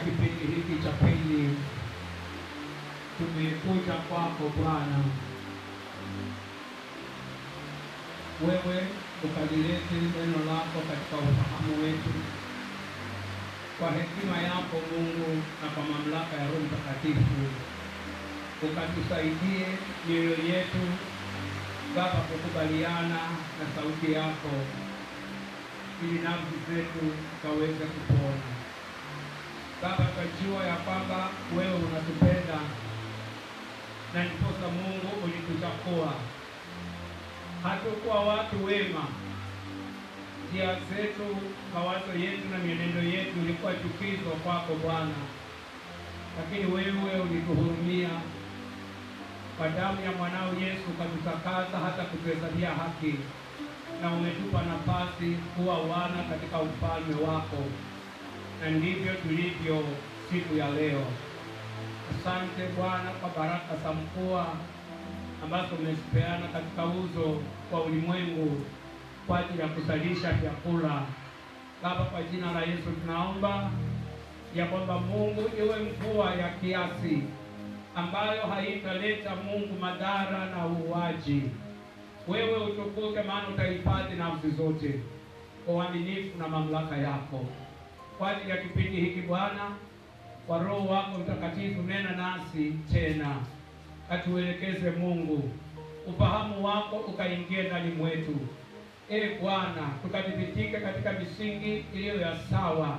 kipindi hiki cha pili tumekuja kwako Bwana, wewe ukalilete neno lako katika ufahamu wetu, kwa hekima yako Mungu na kwa mamlaka ya Roho Mtakatifu, ukatusaidie mioyo yetu Baba kukubaliana na sauti yako, ili nafsi zetu kaweze kupona. Baba, tunajua ya kwamba wewe unatupenda, na ndiposa Mungu ulituchagua. Hatukuwa watu wema, njia zetu, mawazo yetu na mienendo yetu ilikuwa chukizo kwako Bwana, lakini wewe ulituhurumia. Kwa damu ya mwanao Yesu ukatutakasa hata kutuhesabia haki, na umetupa nafasi kuwa wana katika ufalme wako, na ndivyo tulivyo siku ya leo. Asante Bwana kwa baraka za mvua ambazo umezipeana katika uso wa ulimwengu kwa ajili ya kuzalisha vyakula. Baba, kwa jina la Yesu tunaomba ya kwamba Mungu, iwe mvua ya kiasi ambayo haitaleta Mungu madhara na uuaji. Wewe utukuke, maana utahifadhi nafsi zote kwa uaminifu na mamlaka yako. Kwa ajili ya kipindi hiki Bwana, kwa Roho wako Mtakatifu, nena nasi tena, atuelekeze Mungu, ufahamu wako ukaingie ndani mwetu. Bwana, tukadhibitike katika misingi iliyo ya sawa,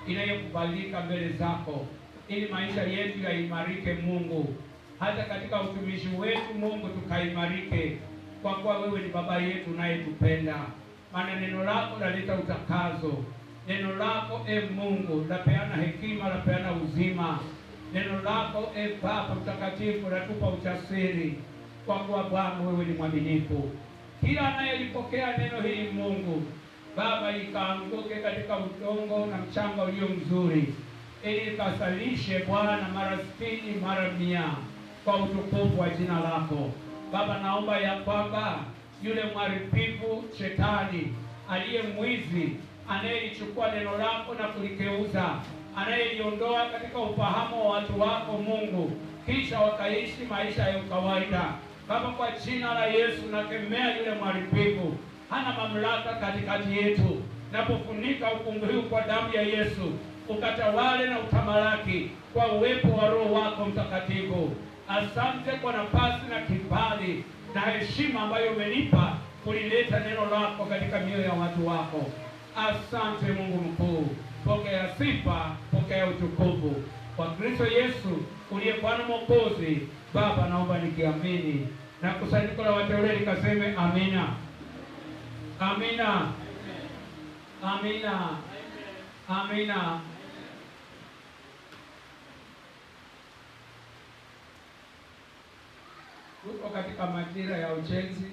inayokubalika mbele zako, ili maisha yetu yaimarike Mungu, hata katika utumishi wetu Mungu tukaimarike, kwa kuwa wewe ni baba yetu unayetupenda. Maana neno lako laleta utakazo, neno lako Mungu lapeana hekima, lapeana uzima. Neno lako Baba Mtakatifu latupa ujasiri, kwa kuwa Bwana wewe ni mwaminifu. Kila anayelipokea neno hili Mungu Baba, ikaanguke katika udongo na mchanga ulio mzuri, ili ikasalishe Bwana mara 60 mara 100 kwa utukufu wa jina lako. Baba, naomba ya kwamba yule mharibifu Shetani, aliye mwizi, anayelichukua neno lako na kulikeuza, anayeliondoa katika ufahamu wa watu wako Mungu, kisha wakaishi maisha ya kawaida, Baba, kwa jina la Yesu nakemea yule mharibifu. Hana mamlaka katikati yetu. Napofunika ukungu huu kwa damu ya Yesu, ukatawale na utamalaki kwa uwepo wa Roho wako Mtakatifu. Asante kwa nafasi na kibali na heshima ambayo umenipa kulileta neno lako katika mioyo ya watu wako. Asante Mungu mkuu. Pokea sifa, pokea utukufu kwa Kristo Yesu uliye Bwana Mwokozi. Baba, naomba nikiamini, na kusanyiko la wateule likaseme amina. Amina. Amina. Amina. Tuko katika majira ya ujenzi,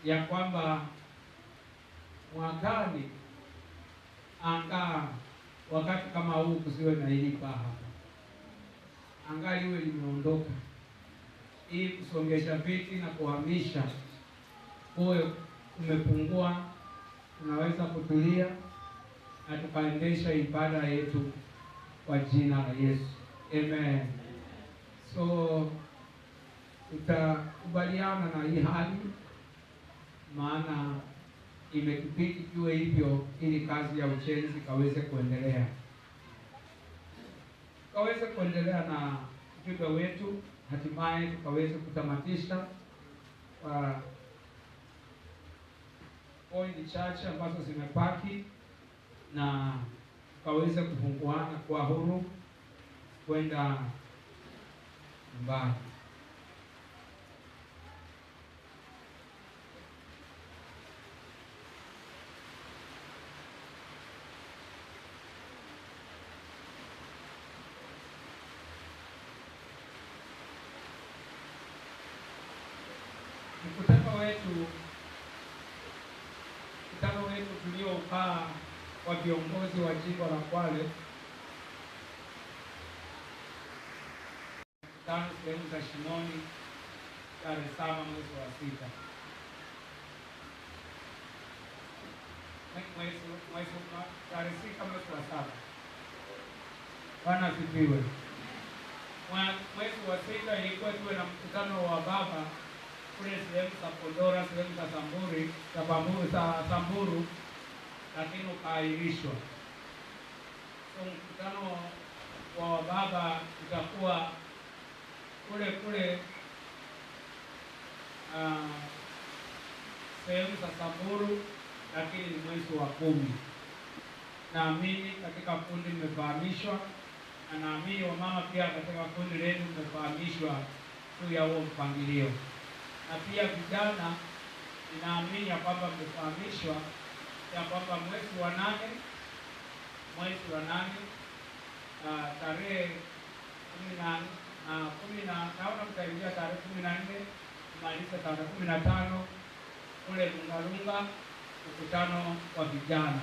ya kwamba mwakani angaa wakati kama huu kusiwe na hili paa hapa, angaa liwe limeondoka, ili kusongesha viti na kuhamisha uwe umepungua, tunaweza kutulia na tukaendesha ibada yetu kwa jina la Yesu. Amen. So tutakubaliana na hii hali, maana imetubidi tuwe hivyo, ili kazi ya ujenzi kaweze kuendelea, na ujumbe wetu hatimaye tukaweze kutamatisha kwa pointi chache ambazo zimebaki, na tukaweze kufunguana kwa huru kwenda nyumbani. Mkutano wetu tuliokaa wa viongozi wa jimbo la Kwale, sehemu za Shimoni, Dar es Salaam, mwezi wa 6. mwezi tarehe 6 mwezi wa 7. Bwana asifiwe. Mwezi wa 6 ilikuwa tuwe na mkutano wa baba kule sehemu za Kondora, sehemu za Samburu, lakini ukaahirishwa. So mkutano wa baba utakuwa kule sehemu za Samburu, lakini ni mwezi wa 10. Naamini katika kundi mmefahamishwa, na naamini wamama pia katika kundi lenu mmefahamishwa juu ya huo mpangilio, na pia vijana ninaamini ya kwamba mmefahamishwa ya kwamba mwezi wa 8 tarehe 10 naona mtaingia tarehe 14 kumaliza tarehe 15 kule Lungalunga, mkutano wa vijana.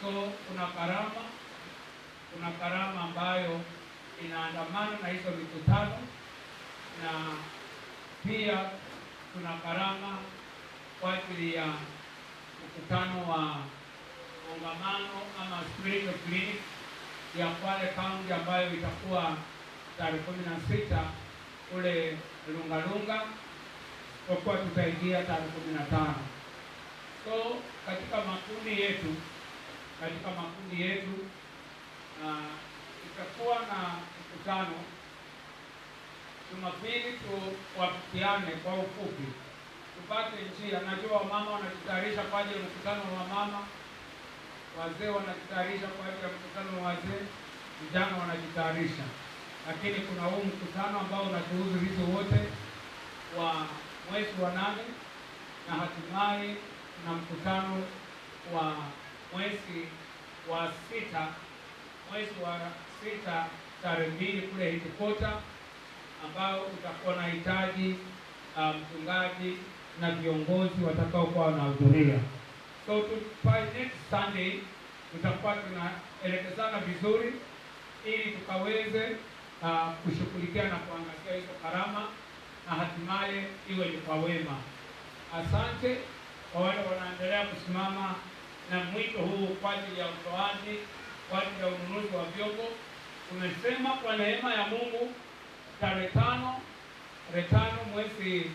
So kuna karama ambayo inaandamana na hizo mikutano, na pia kuna karama kwa ajili ya mkutano wa kongamano ama spiritual clinic ya Kwale County ambayo itakuwa tarehe 16 kule Lungalunga, kwa kuwa tutaingia tarehe 15. So katika makundi yetu itakuwa na mkutano Jumapili. Tuwapikiane kwa ufupi, tupate njia. Najua wamama wanajitayarisha kwa ajili ya mkutano wa mama, wazee wanajitayarisha kwa ajili ya mkutano wa wazee, vijana wanajitayarisha, lakini kuna huu mkutano ambao unatuhusu hizo wote wa mwezi wa 8, na hatimaye na mkutano wa mwezi wa 6 tarehe 2 kule Hitikota, ambao utakuwa na hitaji mchungaji na viongozi watakao kuwa wanahudhuria. So by next Sunday tutakuwa tunaelekezana vizuri ili tukaweze kushughulikia na kuangazia hizo karama, na hatimaye iwe ni kwa wema. Asante kwa wale wanaendelea kusimama na mwito huu kwa ajili ya utoaji, kwa ajili ya ununuzi wa vyombo. Tumesema kwa neema ya Mungu tarehe 5 mwezi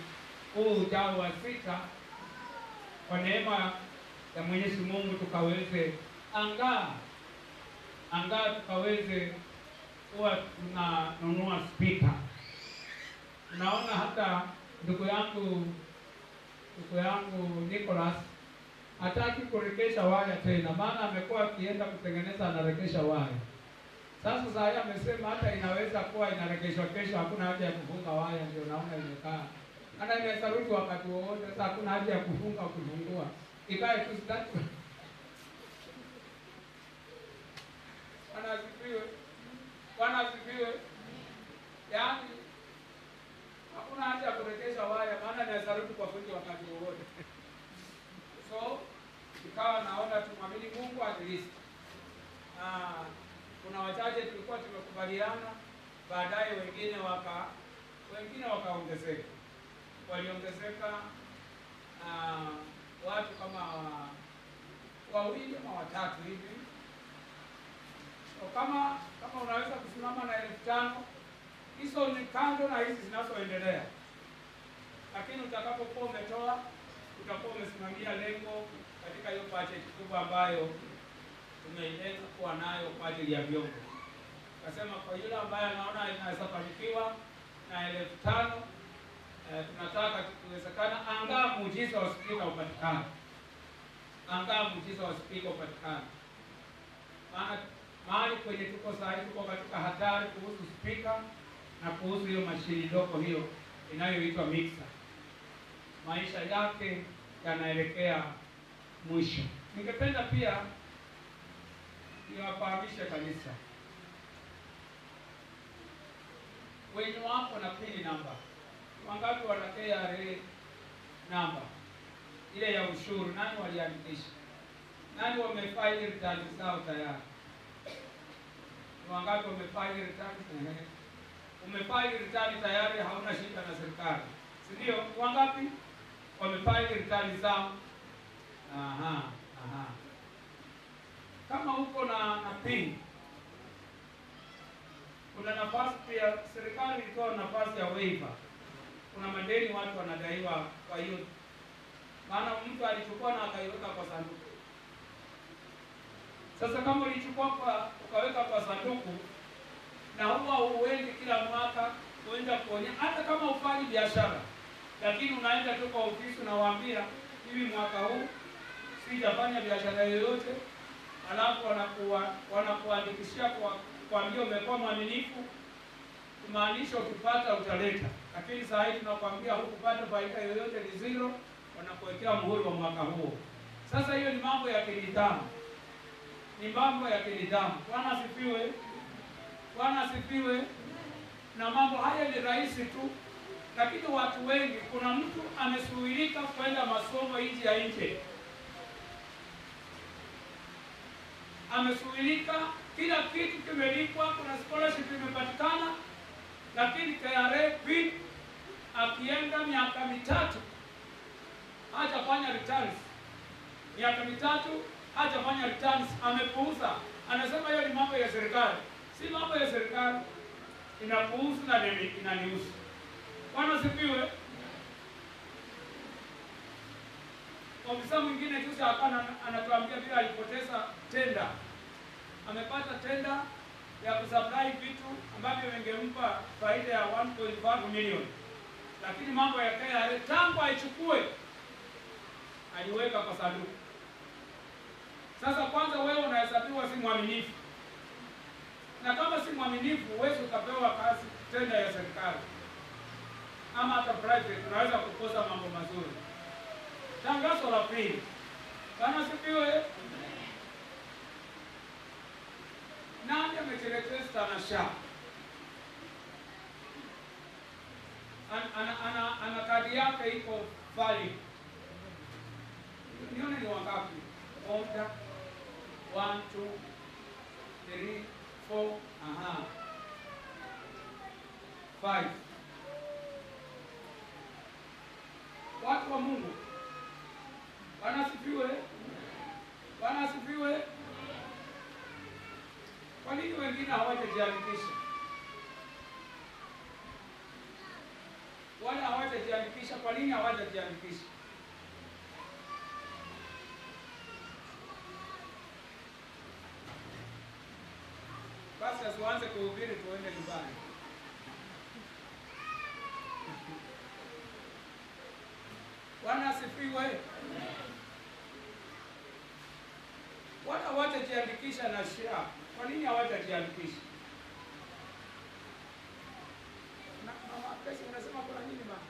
huu ujao wa 6, kwa neema ya Mwenyezi Mungu tukaweze angaa tukaweze kuwa tunanunua speaker. Naona hata ndugu yangu Nicholas hataki kurekesha waya tena, maana amekuwa akienda kutengeneza anarekesha waya. Sasa sasa amesema hata inaweza kuwa inarekeshwa kesho, hakuna haja ya kufunga waya. Ndio naona imekaa ana inaweza rudi wakati wowote. Sasa hakuna haja ya kufunga kufungua, ikae tu sitaki. Bwana asifiwe. Yaani hakuna haja ya kurekesha waya, maana inaweza rudi kwa fundi wakati wowote. So ikawa naona tumwamini Mungu at least. Kuna wachache tulikuwa tumekubaliana, baadaye wengine wakaongezeka. Waliongezeka watu kama wawili ama watatu hivi. So kama unaweza kusimama na 5,000, hizo ni kando na hizi zinazoendelea. Lakini utakapokuwa umetoa, utakuwa umesimamia lengo katika hiyo budget kubwa ambayo tumeilenga kuwa nayo kwa ajili ya vyombo. Kasema kwa yule ambaye anaona inaweza kufanikiwa na 5,000, tunataka tukiwezekana angaa muujiza wa speaker upatikane. Maana mahali kwenye tuko sasa hivi tuko katika hatari kuhusu speaker na kuhusu hiyo mashini ndogo hiyo inayoitwa mixer. Maisha yake yanaelekea mwisho. Ningependa pia niwafahamishe kanisa, wenye wako na pini namba, wangapi wana KRA namba ile ya ushuru? Nani waliandikisha? Nani wamefaili return zao tayari? Wangapi wamefaili return? Umefaili return tayari, hauna shida na serikali, si ndio? Wangapi wamefaili return zao? Aha. Kama uko na pin, kuna nafasi pia, serikali ilitoa nafasi ya waiver. Kuna madeni watu wanadaiwa, kwa hiyo maana mtu alichukua na akaiweka kwa sanduku. Sasa kama ulichukua ukaweka kwa sanduku na huwa uendi kila mwaka uenda kuonya, hata kama ufanyi biashara, lakini unaenda tu kwa ofisi unawaambia hivi, mwaka huu sijafanya biashara yoyote, alafu wanakuandikishia kuambia umekuwa mwaminifu, kumaanisha ukipata utaleta, lakini saa hii tunakwambia hukupata faida yoyote, ni zero, wanakuwekea muhuri wa mwaka huo. Sasa hiyo ni mambo ya kinidhamu, ni mambo ya kinidhamu. Bwana asifiwe, Bwana asifiwe. Na mambo haya ni rahisi tu, lakini watu wengi, kuna mtu amesuhilika kwenda masomo nje ya nje, amesuhilika, kila kitu kimelipwa, kuna scholarship imepatikana, lakini KRA PIN akienda miaka mitatu hajafanya returns, miaka mitatu hajafanya returns, amepuuza. Anasema hiyo ni mambo ya serikali. Si mambo ya serikali, inapuuza na inanihusu. Bwana asifiwe. Ofisa mwingine juzi hapana anatuambia bila alipoteza tenda. Amepata tenda ya kusupply vitu ambavyo wengempa faida ya 1.5 million. Lakini mambo ya KRA tangu aichukue aliweka kwa sanduku. Sasa kwanza wewe unahesabiwa si mwaminifu. Na kama si mwaminifu huwezi ukapewa kazi tenda ya serikali. Ama hata private unaweza kukosa mambo mazuri. Tangazo la pili. Bwana asifiwe. Nani amejiregister na SHA? Ana kadi yake iko valid. Nione ni wangapi? Moja, 1, 2, 3, 4, aha, 5. Watu wa Mungu, Bwana asifiwe. Bwana asifiwe. Kwa nini wengine hawajajiandikisha? Wala hawajajiandikisha, kwa nini hawajajiandikisha? Basi asianze kuhubiri tuende nyumbani. Bwana asifiwe. Wala hawajajiandikisha na SHA. Kwa nini hawajajiandikisha? Na mama pesa unasema kuna nini mama?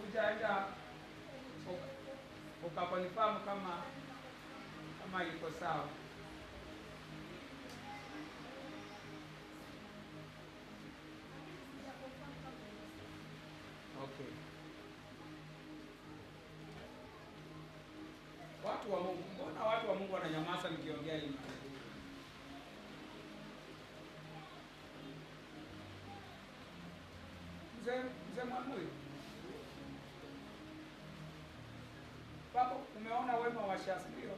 Ujaenda ukakonifahamu kama iko sawa. Okay. Watu wa Mungu, mbona watu wa Mungu wananyamaza nikiongea hivi? Mzee Mwamui, baba, umeona wema wa SHA ndio?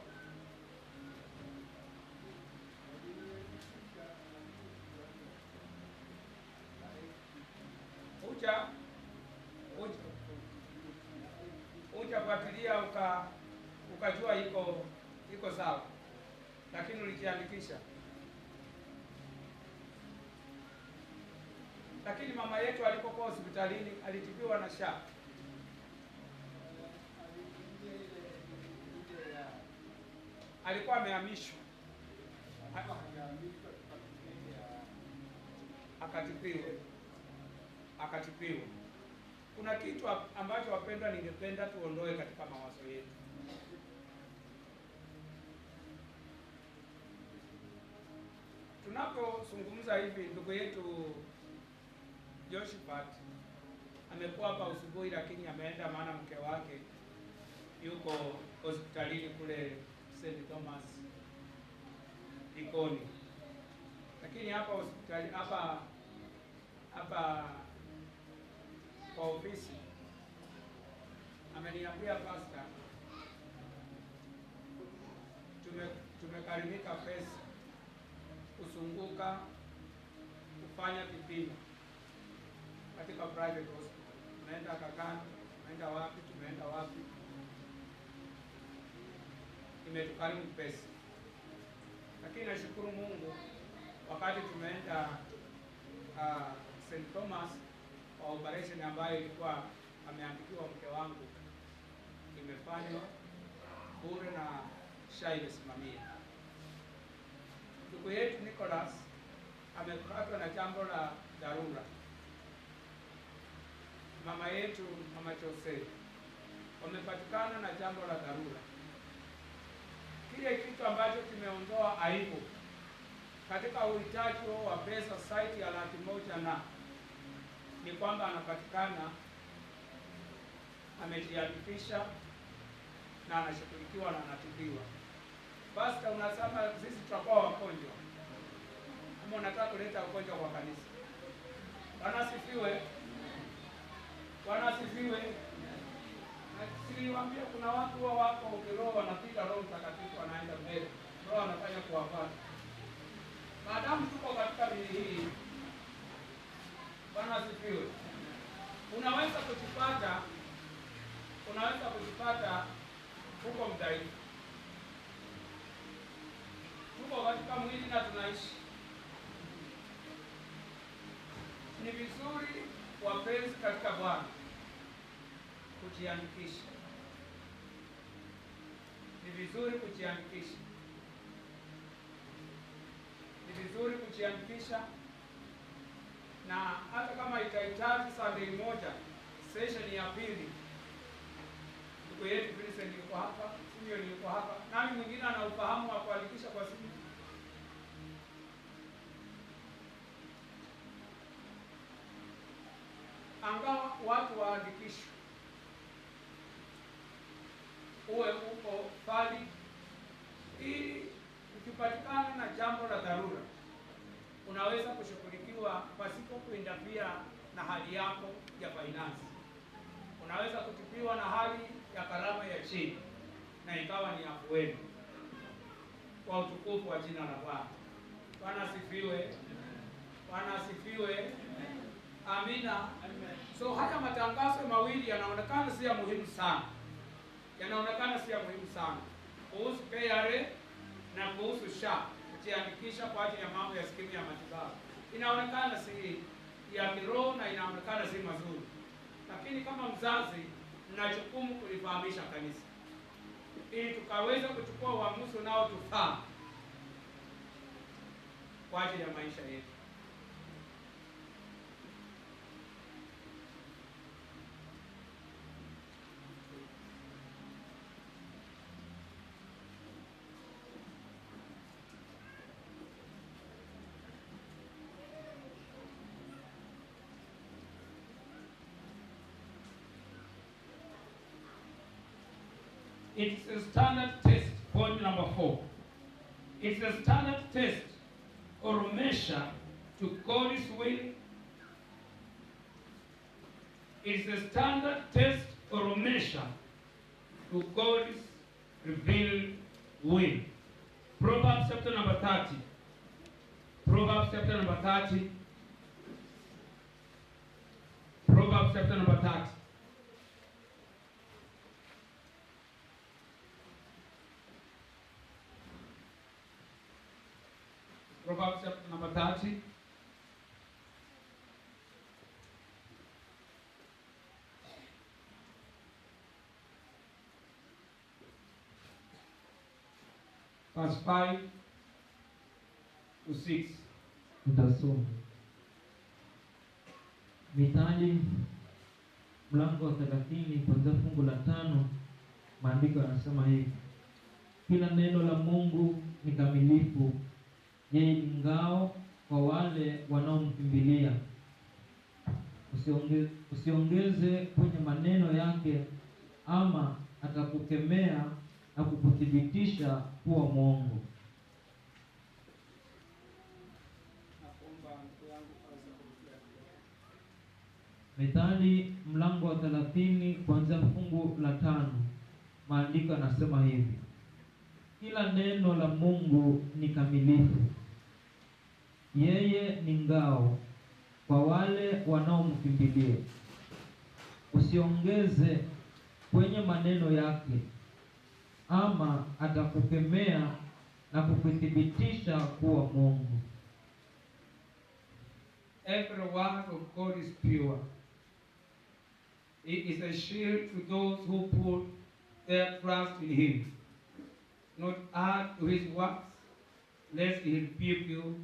Ujafuatilia ukajua iko sawa, lakini ulijiandikisha. Lakini mama yetu alipokuwa hospitalini alitibiwa na SHA. Alikuwa amehamishwa akatibiwa. Kuna kitu ambacho wapendwa, ningependa tuondoe katika mawazo yetu. Tunapozungumza hivi, ndugu yetu Josephat amekuwa hapa asubuhi, lakini ameenda maana mke wake yuko hospitalini kule St. Thomas Ikoni. lakini hapa hospitali hapa kwa ofisi ameniambia pastor, tumekarimika pesa kusunguka kufanya vipimo katika private hospital. Tumeenda Kakana, tumeenda wapi, imetukarimu pesa. Lakini nashukuru Mungu, wakati tumeenda St. Thomas kwa operation ambayo ilikuwa ameandikiwa mke wangu, imefanywa bure na SHA imesimamia. Ndugu yetu Nicholas amepatwa na jambo la dharura. Mama yetu Mama Jose wamepatikana na jambo la dharura. Kile kitu ambacho kimeondoa aibu katika uhitaji wa pesa site ya $100,000 ni kwamba anapatikana, amejiandikisha na anashughulikiwa na anatibiwa. Basi unasema sisi tutakuwa wagonjwa, ama unataka kuleta ugonjwa kwa kanisa? Bwana asifiwe. Bwana asifiwe. Na siliwaambia kuna watu wako ukiroho wanapita Roho Mtakatifu wanaenda mbele. Roho anafanya kuwapata. Maadamu tuko katika mili hii, Bwana asifiwe. Unaweza kujipata huko mdhaifu. Tuko katika mwili na tunaishi. Ni vizuri wapenzi katika Bwana kujiandikisha. Ni vizuri kujiandikisha, na hata kama itahitaji Sunday moja, session ya pili, ndugu yetu Vincent yuko hapa, Simeon yuko hapa, nani mwingine ana ufahamu wa kuandikisha kwa simu? Angawa watu waandikishwe, uwe uko pali, ili ukipatikana na jambo la dharura unaweza kushughulikiwa pasipo kuindapia na hali yako ya finance. Unaweza kutibiwa na hali ya gharama ya chini na ikawa ni afueni kwa utukufu wa jina la Bwana. Bwana asifiwe. Bwana asifiwe. Amina. So haya matangazo mawili yanaonekana si ya muhimu sana. Kuhusu KRA na kuhusu SHA, kujiandikisha kwa ajili ya mambo ya skimu ya matibabu. Inaonekana si ya kiroho na inaonekana si mazuri. Lakini kama mzazi, nina jukumu kulifahamisha kanisa, ili tukaweza kuchukua uamuzi nao tufaa kwa ajili ya maisha yetu. It's a standard test, point number 4. It's a standard test or measure to God's will. It's a standard test or measure to God's revealed will. Proverbs chapter number 30. Proverbs chapter number 30. Proverbs chapter number 30. Proverbs chapter number 30. Verse 5 to 6. Tutasoma Mithali mlango wa 30 kuanzia fungu la 5. Maandiko yanasema hivi: kila neno la Mungu ni kamilifu, yeye ni ngao kwa wale wanaomkimbilia. Usiongeze kwenye maneno yake, ama atakukemea na kukuthibitisha kuwa mwongo. Methali mlango wa 30 kuanzia fungu la 5, maandiko yanasema hivi: kila neno la Mungu ni kamilifu, yeye ni ngao kwa wale wanaomkimbilia. Usiongeze kwenye maneno yake, ama atakukemea na kukuthibitisha kuwa Mungu. Every word of God is pure. It is a shield to those who put their trust in him. Not add to his works, lest he rebuke you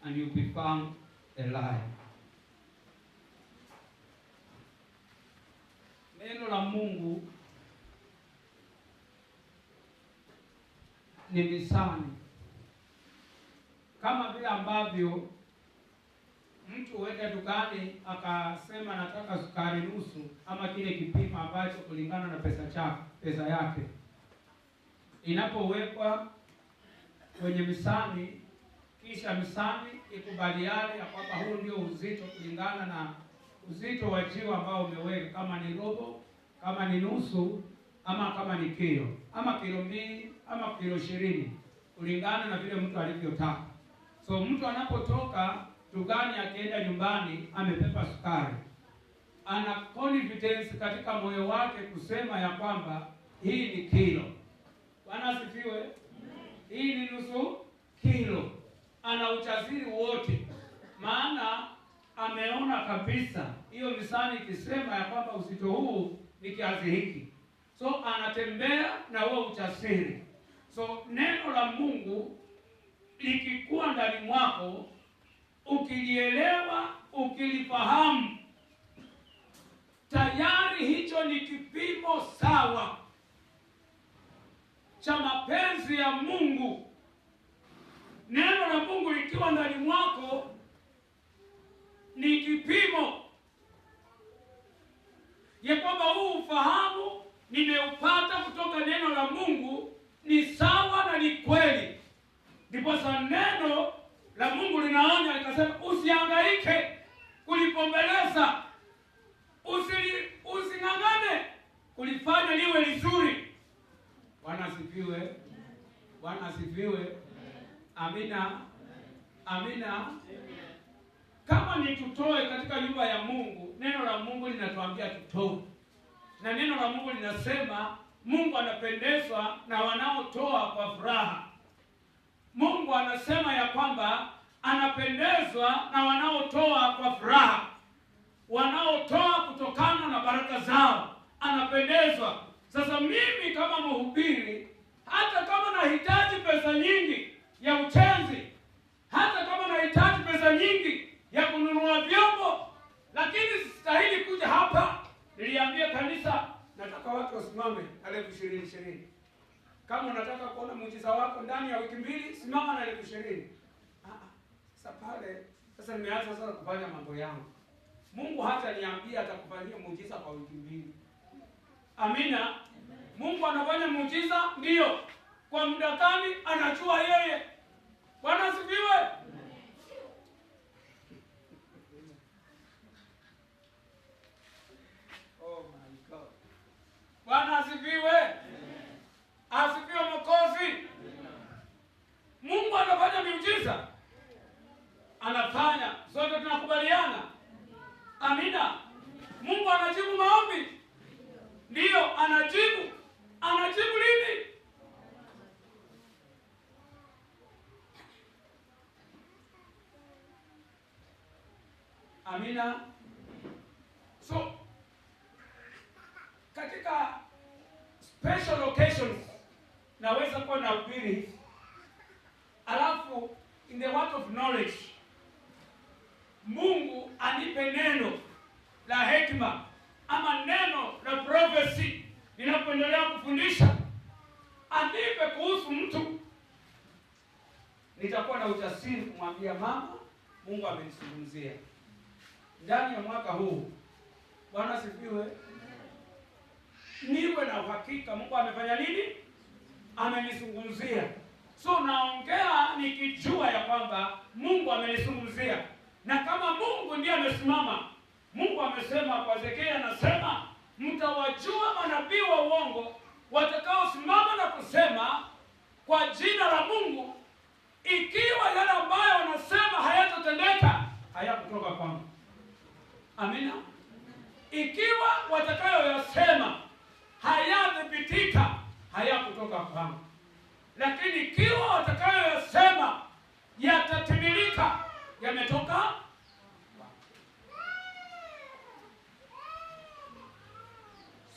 and you be found a liar. Neno la Mungu ni mizani, kama vile ambavyo mtu huenda dukani akasema nataka sukari nusu ama kile kipimo ambacho kulingana na pesa yake. Inapowekwa kwenye mizani, kisha mizani ikubaliane ya kwamba huu ndio uzito kulingana na uzito wa jiwe ambao umeweka, kama ni robo, kama ni nusu, ama kama ni kilo, ama kilo 2, ama kilo 20, kulingana na vile mtu alivyotaka. So mtu anapotoka dukani akienda nyumbani amebeba sukari, ana confidence katika moyo wake kusema ya kwamba hii ni kilo. Bwana asifiwe. Hii ni nusu kilo. Ana ujasiri wote, maana ameona kabisa hiyo mizani ikisema ya kwamba uzito huu ni kiasi hiki. So anatembea na huo ujasiri. So neno la Mungu likikuwa ndani mwako, ukilielewa, ukilifahamu, tayari hicho ni kipimo sawa cha mapenzi ya Mungu. Neno la Mungu likiwa ndani mwako ni kipimo ya kwamba huu ufahamu nimeupata kutoka neno la Mungu ni sawa na ni kweli. Ndipo neno la Mungu linaonya likasema, usihangaike kulipombeleza, using'ang'ane kulifanya liwe lizuri. Bwana asifiwe. Bwana asifiwe. Amina. Amina. Kama ni tutoe katika nyumba ya Mungu, neno la Mungu linatuambia tutoe. Na neno la Mungu linasema Mungu anapendezwa na wanaotoa kwa furaha. Mungu anasema ya kwamba anapendezwa na wanaotoa kwa furaha, wanaotoa kutokana na baraka zao, anapendezwa. Sasa mimi kama mhubiri, hata kama nahitaji pesa nyingi ya ujenzi, hata kama nahitaji pesa nyingi ya kununua vyombo, lakini sistahili kuja hapa. Niliambia kanisa, nataka watu wasimame na 20,20. Kama unataka kuona muujiza wako ndani ya wiki 2, simama na 20,20. Sasa pale, sasa nimeanza sasa kufanya mambo yangu. Mungu hata niambia atakufanyia muujiza kwa wiki 2. Amina. Mungu anafanya muujiza ndio. Kwa muda gani anajua yeye. Bwana asifiwe. Oh my God. Bwana asifiwe. Asifiwe Mwokozi. Mungu anafanya miujiza. Anafanya. Sote tunakubaliana. Amina. Mungu anajibu maombi. Ndio, anajibu. Anajibu lini? Amina. So, katika special occasions naweza kuwa na ubiri, alafu in the word of knowledge Mungu anipe neno la hekima ama neno la prophecy. Ninapoendelea kufundisha, anipe kuhusu mtu, nitakuwa na ujasiri kumwambia mama, Mungu amenizungumzia ndani ya mwaka huu. Bwana asifiwe. Niwe na uhakika Mungu amefanya nini? Amenizungumzia. So naongea nikijua ya kwamba Mungu amenizungumzia, na kama Mungu ndiye amesimama, Mungu amesema kwa Ezekiel, anasema mtawajua manabii wa uongo watakaosimama na kusema kwa jina la Mungu, ikiwa yale ambayo wanasema hayatatendeka, hayakutoka kwangu. Amina. Ikiwa watakayoyasema hayathibitika, hayakutoka kwangu. Lakini ikiwa watakayoyasema yatatimilika, yametoka.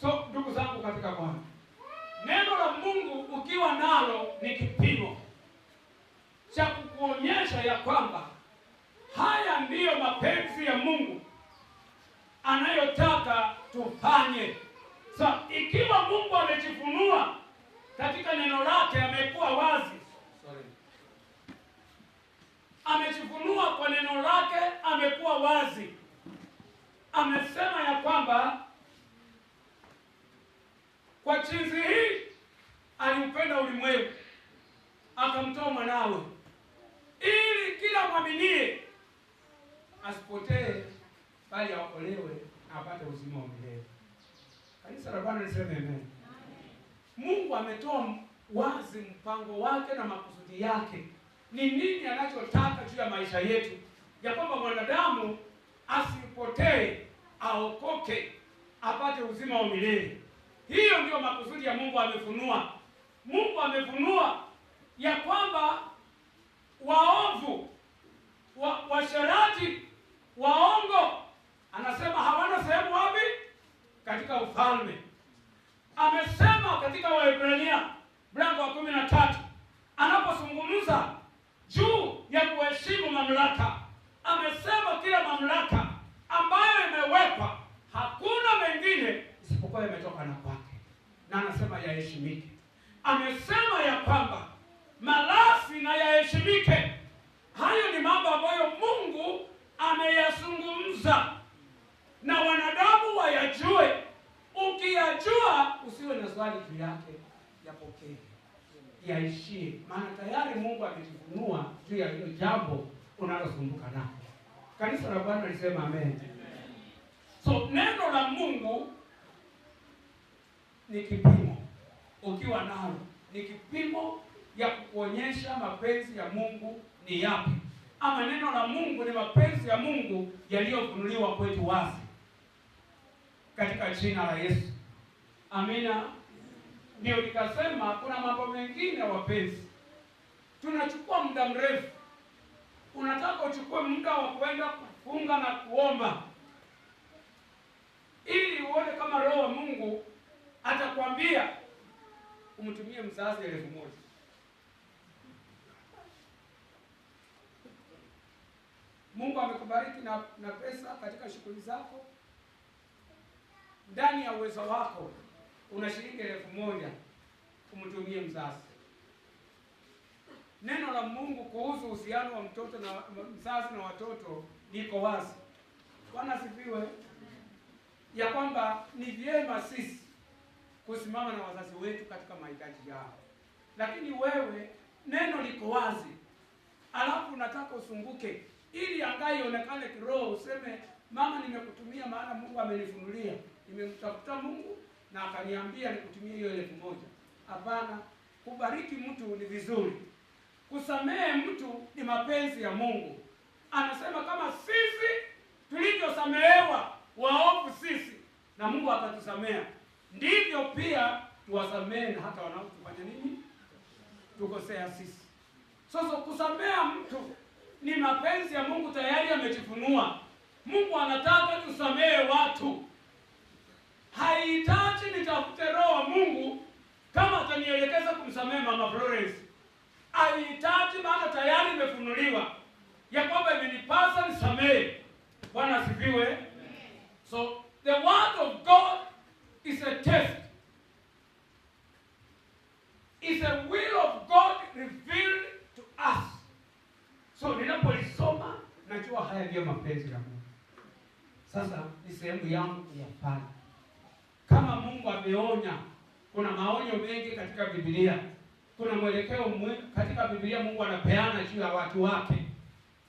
So ndugu zangu katika Bwana, neno la Mungu ukiwa nalo ni kipimo cha kukuonyesha ya kwamba haya ndiyo mapenzi ya Mungu anayotaka tufanye. So ikiwa Mungu amejifunua katika neno lake, amekuwa wazi. Amejifunua kwa neno lake, amekuwa wazi. Amesema ya kwamba kwa jinsi hii aliupenda ulimwengu akamtoa mwanawe, ili kila mwaminie asipotee bali aokolewe na apate uzima wa milele. Kanisa la Bwana liseme amen. Mungu ametoa wazi mpango wake na makusudi yake. Ni nini anachotaka juu ya maisha yetu, ya kwamba mwanadamu asipotee, aokoke, apate uzima wa milele. Hiyo ndio makusudi ya Mungu. Amefunua. Mungu amefunua ya kwamba waovu, washerati, waongo, anasema hawana sehemu wapi? Katika ufalme. Amesema katika Waebrania mlango wa 13 anapozungumza juu ya kuheshimu mamlaka, amesema kila mamlaka ambayo imewekwa, hakuna mengine isipokuwa imetoka na kwake, na anasema yaheshimike. Amesema ya kwamba malasi na yaheshimike. Hayo ni mambo ambayo Mungu ameyazungumza na wanadamu wayajue. Ukiyajua usiwe na swali juu yake, yapokee, yaishie, maana tayari Mungu amejifunua juu ya hilo jambo unalosumbuka nalo. Kanisa la Bwana lisema amen. So neno la Mungu ni kipimo. Ukiwa nalo ni kipimo ya kuonyesha mapenzi ya Mungu ni yapi, ama neno la Mungu ni mapenzi ya Mungu yaliyofunuliwa kwetu wazi katika jina la Yesu. Amina. Ndio nikasema kuna mambo mengine wapenzi, tunachukua muda mrefu. Unataka uchukue muda wa kwenda kufunga na kuomba ili uone kama Roho wa Mungu atakwambia umtumie mzazi 1,000. Mungu amekubariki na pesa katika shughuli zako. Ndani ya uwezo wako una shilingi 1,000 kumtumie mzazi. Neno la Mungu kuhusu uhusiano wa mtoto na mzazi na watoto liko wazi. Bwana asifiwe. Ya kwamba ni vyema sisi kusimama na wazazi wetu katika mahitaji yao. Lakini wewe neno liko wazi, alafu unataka usumbuke ili angalau ionekane kiroho, useme mama, nimekutumia maana Mungu amenifunulia. Nimemtafuta Mungu na akaniambia nikutumie hiyo 1,000. Hapana. Kubariki mtu ni vizuri. Kusamehe mtu ni mapenzi ya Mungu. Anasema kama sisi tulivyosamehewa waovu sisi, na Mungu akatusamea, ndivyo pia tuwasamehe na hata wanaotufanya nini? Tukosea sisi. Sasa kusamea mtu ni mapenzi ya Mungu, tayari amejifunua. Mungu anataka tusamehe watu. Haihitaji nitafute Roho wa Mungu kama atanielekeza kumsamehe Mama Florence. Haihitaji, maana tayari imefunuliwa ya kwamba imenipasa nisamehe. Bwana asifiwe. So the word of God is a test. Is a will of God revealed to us. So ninapolisoma najua haya ndiyo mapenzi ya Mungu. Sasa ni sehemu yangu kuyafanya. Kama Mungu ameonya, kuna maonyo mengi katika Biblia. kuna mwelekeo katika Biblia Mungu anapeana juu ya watu wake,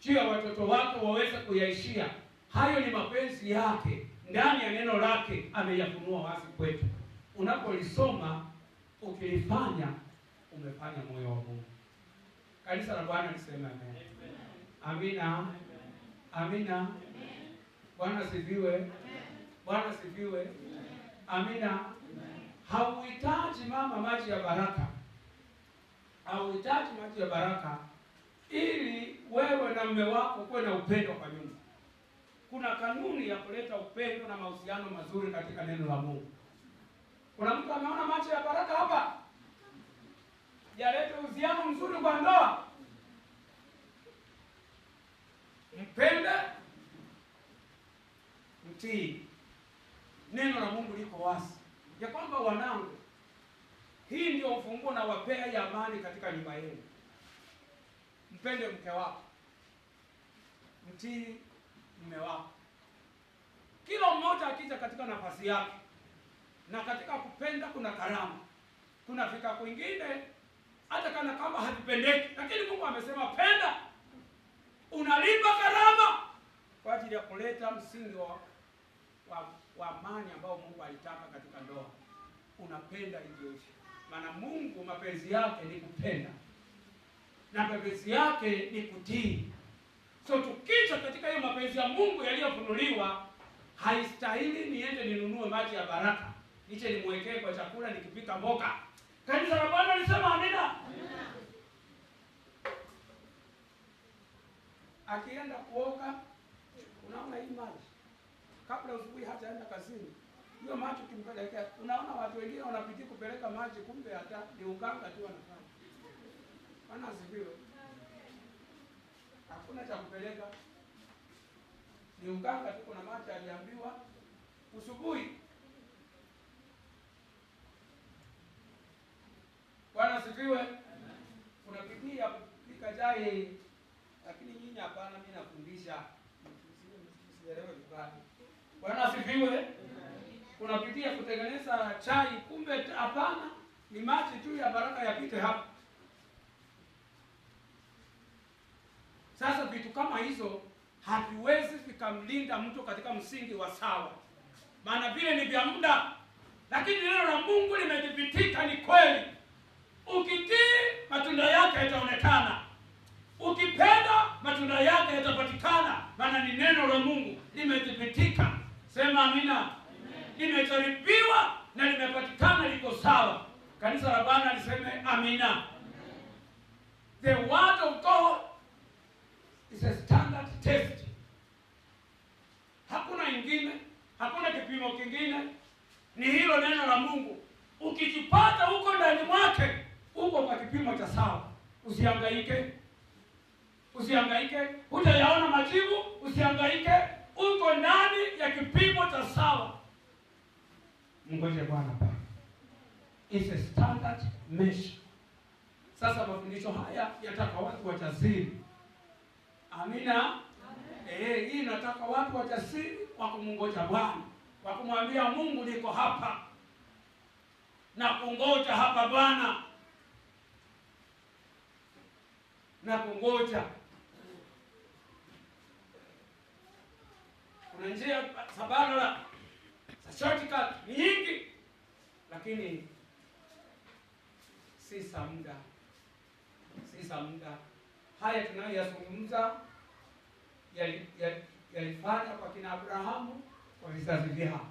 juu ya watoto wake waweze kuyaishia. Hayo ni mapenzi yake ndani ya neno lake, ameyafunua wazi kwetu. Unapolisoma ukilifanya, umefanya moyo wa Mungu. Kanisa la Bwana liseme amen. Amina. Amina. Bwana sifiwe. Bwana sifiwe. Amina. Hauhitaji mama maji ya baraka. Hauhitaji maji ya baraka ili wewe na mume wako kuwe na upendo kwa nyumba. Kuna kanuni ya kuleta upendo na mahusiano mazuri katika neno la Mungu. Kuna mtu ameona maji ya baraka hapa? Jalete uhusiano mzuri kwa ndoa. Mpende, mtii. Neno la Mungu liko wazi ya kwamba wanangu, hii ndio ufunguo na wapea ya amani katika nyumba yenu. Mpende mke wako, mtii mume wako. Kila mmoja akija katika nafasi yake, na katika kupenda kuna karama. Kunafika kwingine hata kana kama hatupendeki, lakini Mungu amesema penda. Unalipa karama kwa ajili ya kuleta msingi wa amani ambao Mungu alitaka katika ndoa. Unapenda hivyo. Maana Mungu mapenzi yake ni kupenda, na mapenzi yake ni kutii. So tukija katika hiyo mapenzi ya Mungu yaliyofunuliwa, haistahili niende ninunue maji ya baraka niche nimwekee kwa chakula nikipika mboga. Kanisa la Bwana lisema amina. Akienda kuoga, unaona hii maji kabla usubuhi hataenda kazini, hiyo maji kimpelekea. Unaona watu wengine wanapitia kupeleka maji, kumbe hata ni uganga tu wanafanya. Bwana asifiwe. Hakuna cha kupeleka, ni uganga tu. Kuna maji aliambiwa usubuhi. Bwana asifiwe. Kuna bidii ya kupika chai, lakini nyinyi hapana, mimi nafundisha. Msielewe vibaya. Bwana asifiwe. Kuna bidii ya kutengeneza chai, kumbe hapana, ni maji tu ya baraka yapite hapa. Sasa vitu kama hizo haviwezi vikamlinda mtu katika msingi wa sawa, maana vile ni vya muda. Lakini neno la Mungu limedhibitika ni kweli. Ukitii, matunda yake yataonekana. Ukipenda, matunda yake yatapatikana, maana ni neno la Mungu limedhibitika. Sema amina. Limejaribiwa na limepatikana liko sawa. Kanisa la Bwana liseme amina. The word of God is a standard test. Hakuna ingine, hakuna kipimo kingine, ni hilo neno la Mungu. Ukijipata huko ndani mwake, uko kwa kipimo cha sawa. Usihangaike. Usihangaike, utayaona majibu. Usihangaike, uko ndani ya kipimo cha sawa. Ngoje Bwana pa. It's a standard measure. Sasa mafundisho haya yataka watu wajasiri. Amina. Hii nataka watu wajasiri wa kumungoja Bwana, wa kumwambia Mungu niko hapa na kungoja hapa Bwana, na kungoja. Kuna njia sabala za shortcut nyingi, lakini si muda. Haya tunayoyazungumza yalifanya kwa kina Abrahamu, kwa vizazi vyao.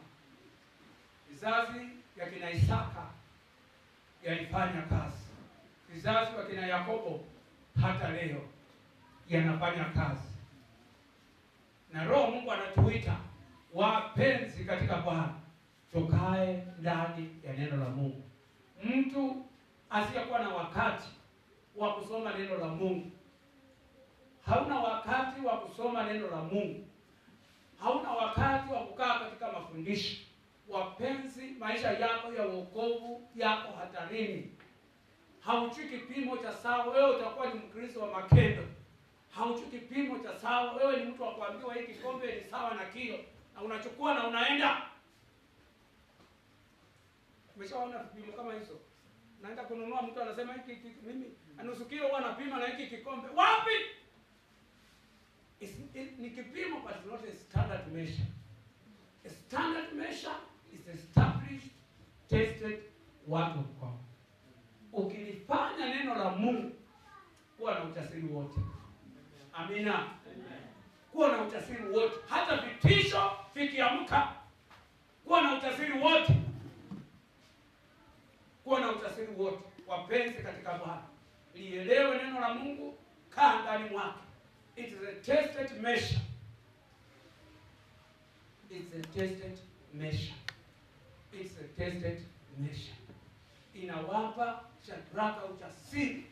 Vizazi vya kina Isaka yalifanya kazi. Vizazi vya kina Yakobo hata leo yanafanya kazi. Na Roho Mungu anatuita wapenzi katika Bwana, tukae ndani ya neno la Mungu. Mtu asiyekuwa na wakati wa kusoma neno la Mungu, hauna wakati wa kusoma neno la Mungu, hauna wakati wa kukaa katika mafundisho. Wapenzi, maisha yako ya wokovu yako hatarini. Hauchui kipimo cha sawa, wewe utakuwa ni Mkristo wa makendo. Hauchui kipimo cha sawa, wewe ni mtu wa kuambiwa hiki kikombe ni sawa na kilo, na unachukua na unaenda. Umeshaona vipimo kama hizo? naenda kununua, mtu anasema hiki mimi nusu kilo huwa napima na hiki kikombe. Wapi? Ni kipimo, but not a standard measure. A standard measure is established, tested word of God. Ukilifanya neno la Mungu, kuwa na ujasiri wote. Amina. Kuwa na ujasiri wote, hata vitisho vikiamka, kuwa na ujasiri wote. Kuwa na ujasiri wote. Wapenzi katika Bwana, lielewe neno la Mungu, kaa ndani mwake. It is a tested measure. It's a tested measure. It's a tested measure. Inawapa Shadraka ujasiri.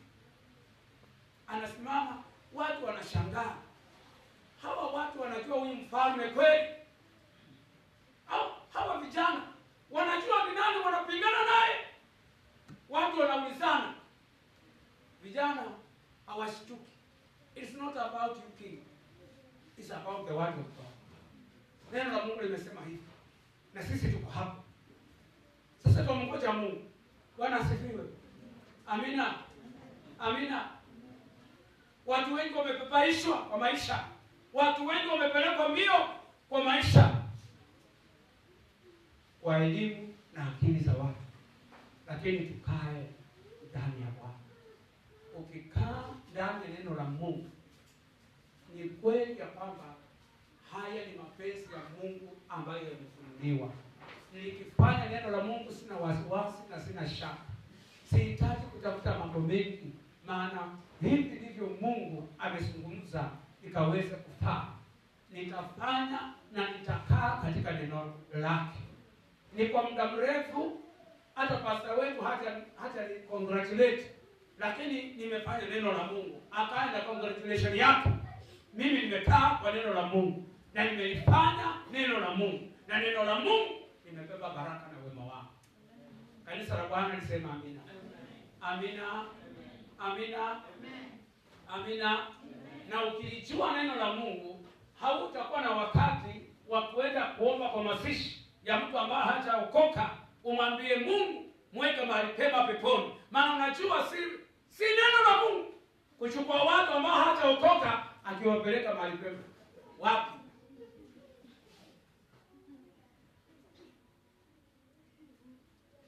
Anasimama, watu wanashangaa. Hawa watu wanajua huyu mfalme kweli? Hawa vijana wanajua ni nani wanapingana naye? Watu wanaulizana. Vijana hawashtuki. It's not about you king. It's about the word of God. Neno la Mungu limesema hivi. Na sisi tuko hapa. Sasa tunamngoja Mungu. Bwana asifiwe. Amina. Amina. Watu wengi wamepepaishwa kwa maisha. Watu wengi wamepelekwa mbio kwa maisha, kwa elimu na akili za watu. Lakini tukae ndani ya Bwana. Ukikaa ndani ya neno la Mungu, ni kweli ya kwamba haya ni mapenzi ya Mungu ambayo yamefunuliwa. Nilikifanya neno la Mungu, sina wasiwasi na sina shaka. Sihitaji kutafuta mambo mengi, maana hivi ndivyo Mungu amezungumza ikaweza kufaa. Nitafanya na nitakaa katika neno lake. Ni kwa muda mrefu, hata pastor wetu hata ni congratulate, lakini nimefanya neno la Mungu. Akaenda congratulation yake. Mimi nimekaa kwa neno la Mungu na nimelifanya neno la Mungu, na neno la Mungu nimebeba baraka na wema wake. Kanisa la Bwana lisema amina. Amina. Amina. Amina. Na ukilijua neno la Mungu, hautakuwa na wakati wa kwenda kuomba kwa mazishi ya mtu ambaye hajaokoka. Umwambie Mungu mweke mahali pema peponi. Maana unajua si neno la Mungu kuchukua watu ambao hajaokoka akiwapeleka mahali pema. Wapi?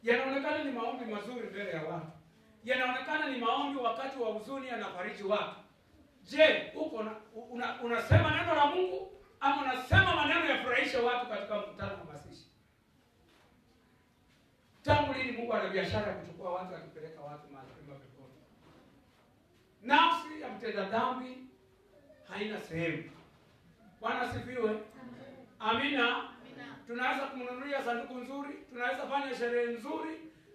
Yanaonekana ni maombi mazuri mbele ya watu. Yanaonekana ni maombi wakati wa huzuni yanafariji watu. Je, unasema neno la Mungu ama unasema maneno ya furahisha watu katika mkutano wa mazishi? Tangu lini Mungu ana biashara ya kuchukua watu akipeleka watu mahali pema peponi? Nafsi ya mtenda dhambi haina sehemu. Bwana asifiwe. Amina. Tunaweza kumnunulia sanduku nzuri, tunaweza fanya sherehe nzuri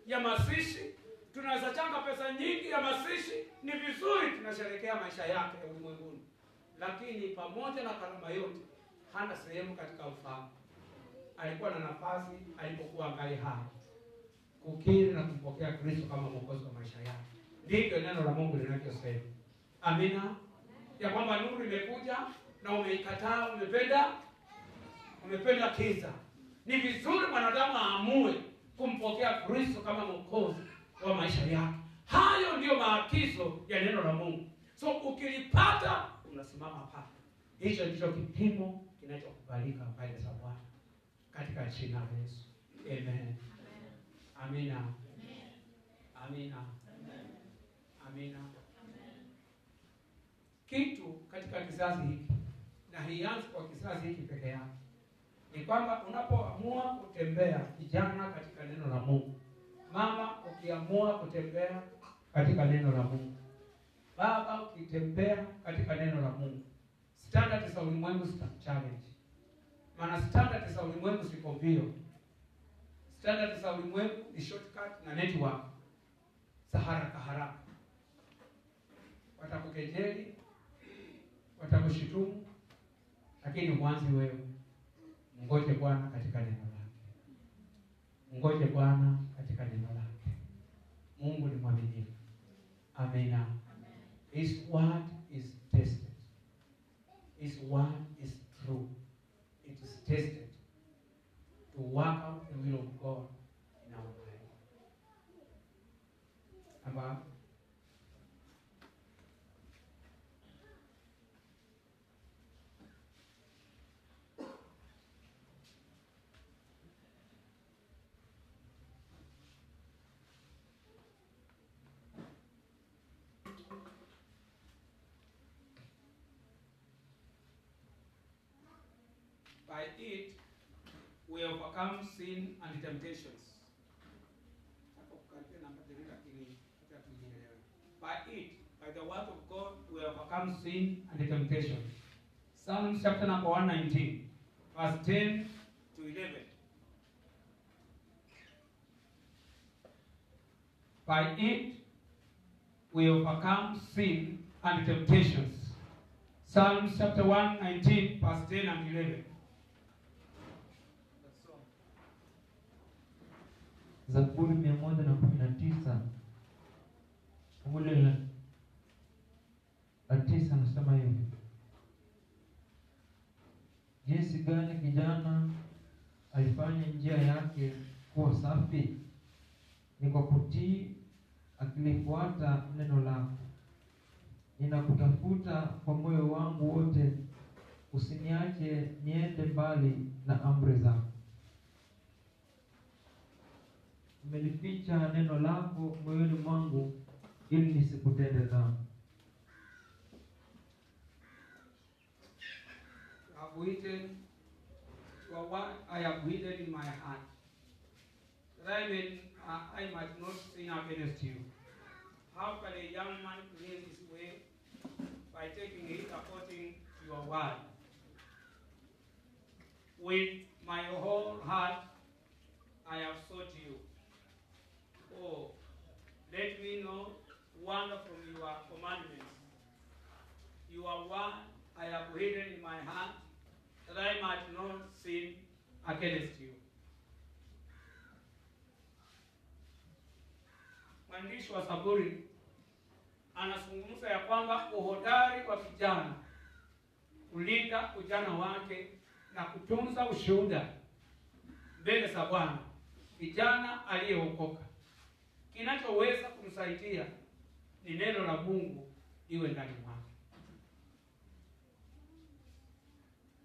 ya mazishi, tunaweza changa pesa nyingi ya mazishi, ni vizuri, tunasherehekea maisha yake ya ulimwenguni. Lakini pamoja na karama yote, hana sehemu katika ufalme. Alikuwa na nafasi alipokuwa angali hai, kukiri na kumpokea Kristo kama mwokozi wa maisha yake. Ndivyo neno la Mungu linavyosema. Amina. Ya kwamba nuru imekuja na umeikataa, umependa kiza. Ni vizuri mwanadamu aamue kumpokea Kristo kama mwokozi wa maisha yake. Hayo ndiyo maagizo ya neno la Mungu. So ukilipata, unasimama pale. Hicho ndicho kipimo kinachokubalika mbele za Bwana katika jina la Yesu. Amen. Amina. Amina. Amina. Kitu katika kizazi hiki, na hianzi kwa kizazi hiki peke yake, ni kwamba unapoamua kutembea kijana katika neno la Mungu, mama ukiamua kutembea katika neno la Mungu, baba ukitembea katika neno la Mungu, standard za ulimwengu challenge. Maana standard za ulimwengu ziko mbio. Standard za ulimwengu ni shortcut na network za haraka. Watakukejeli, watakushitumu, lakini mwanzi wewe. Ngoje Bwana katika neno lake. Ngoje Bwana katika neno lake. Mungu ni mwaminifu. Amina. His word is tested. His word is true. It is tested to work out the will of God in our life. kitambaa. By it we overcome sin and temptations. By it, by the word of God, we overcome sin and temptation. Psalms chapter number 119, verse 10 to 11. By it, we overcome sin and temptations. Psalms chapter 119, verse 10 and 11. Zaburi 119 fungu la 9 nasema hivi: jinsi gani kijana aifanye njia yake kuwa safi, ni kwa kutii akilifuata neno lako. Ninakutafuta kwa moyo wangu wote, usiniache niende mbali na amri zako. Umelificha neno lako moyoni mwangu, ili nisikutende dhambi. I have hidden in my heart, that I might not sin against you. How can a young man clean his way? By taking it according to your word. With my whole heart I have sought you. Oh, let me know wonder from your commandments. Your word I have hidden in my heart, that I might not sin against you. Mwandishi wa Zaburi anazungumza ya kwamba uhodari wa kijana kulinda ujana wake na kutunza ushuhuda mbele za Bwana. Kijana aliyeokoka, kinachoweza kumsaidia ni neno la Mungu iwe ndani mwake.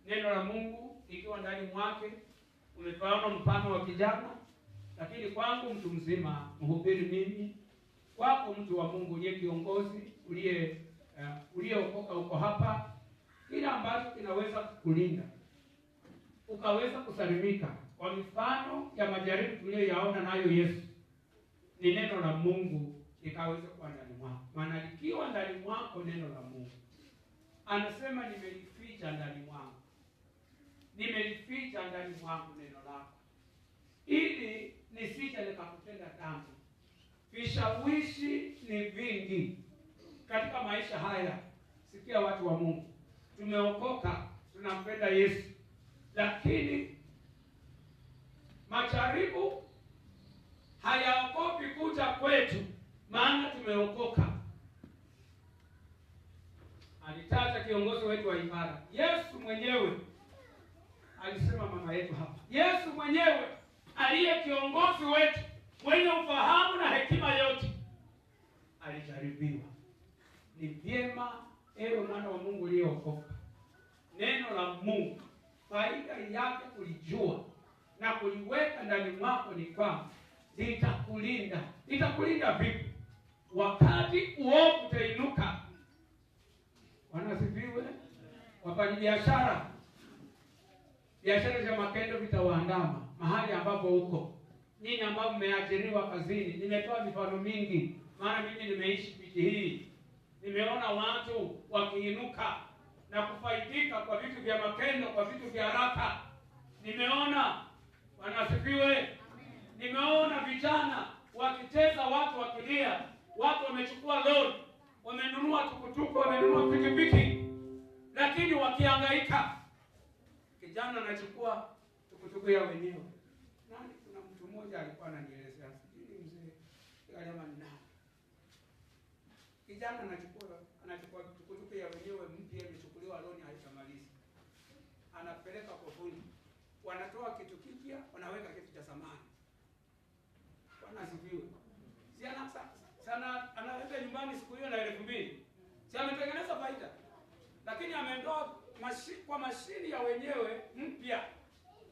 Neno la Mungu ikiwa ndani mwake, umefahamu mfano wa kijana, lakini kwangu mtu mzima, mhubiri mimi, kwako mtu wa Mungu, uliye kiongozi, uliyeokoka uko hapa, kile ambacho kinaweza kukulinda ukaweza kusalimika kwa mifano ya majaribu tuliyoyaona nayo Yesu, ni neno la Mungu ikaweza kuwa ndani mwako. Maana likiwa ndani mwako neno la Mungu, anasema nimelificha ndani mwangu, nimelificha ndani mwangu neno lako, ili nisije nikakutenda dhambi. Vishawishi ni vingi katika maisha haya. Sikia watu wa Mungu, tumeokoka, tunampenda Yesu, lakini majaribu hayaogopi kuja kwetu, maana tumeokoka. Alitaja kiongozi wetu wa ibada, Yesu mwenyewe alisema, mama yetu hapa, Yesu mwenyewe aliye kiongozi wetu mwenye ufahamu na hekima yote alijaribiwa. Ni vyema ewe mwana wa Mungu uliyeokoka, neno la Mungu faida yake kulijua na kuliweka ndani mwako ni kwamba litakulinda. Litakulinda vipi? Wakati uovu utainuka. Wanasifiwe. Wafanyabiashara, biashara za makendo vitawaandama mahali ambapo uko. Nyinyi ambao mmeajiriwa kazini, nimetoa mifano mingi, maana mimi nimeishi piti hii. Nimeona watu wakiinuka na kufaidika kwa vitu vya makendo, kwa vitu vya haraka. Nimeona, wanasifiwe, nimeona vijana wakicheza, watu wakilia, watu wamechukua loan, wamenunua tukutuku, wamenunua pikipiki, lakini wakihangaika. Kijana anachukua tukutuku ya wenyewe. Nani, kuna mtu mmoja alikuwa ananielezea, sijui mzee kama ni nani. Kijana anachukua tukutuku ya wenyewe mpya, imechukuliwa loan haitamaliza. Anapeleka kwa fundi. Wanatoa kitu kipya, wanaweka kitu cha zamani. Bwana asifiwe. Sana nyumbani siku hiyo na 2,000. Si ametengeneza faida. Lakini ameondoa kwa mashini ya wenyewe mpya.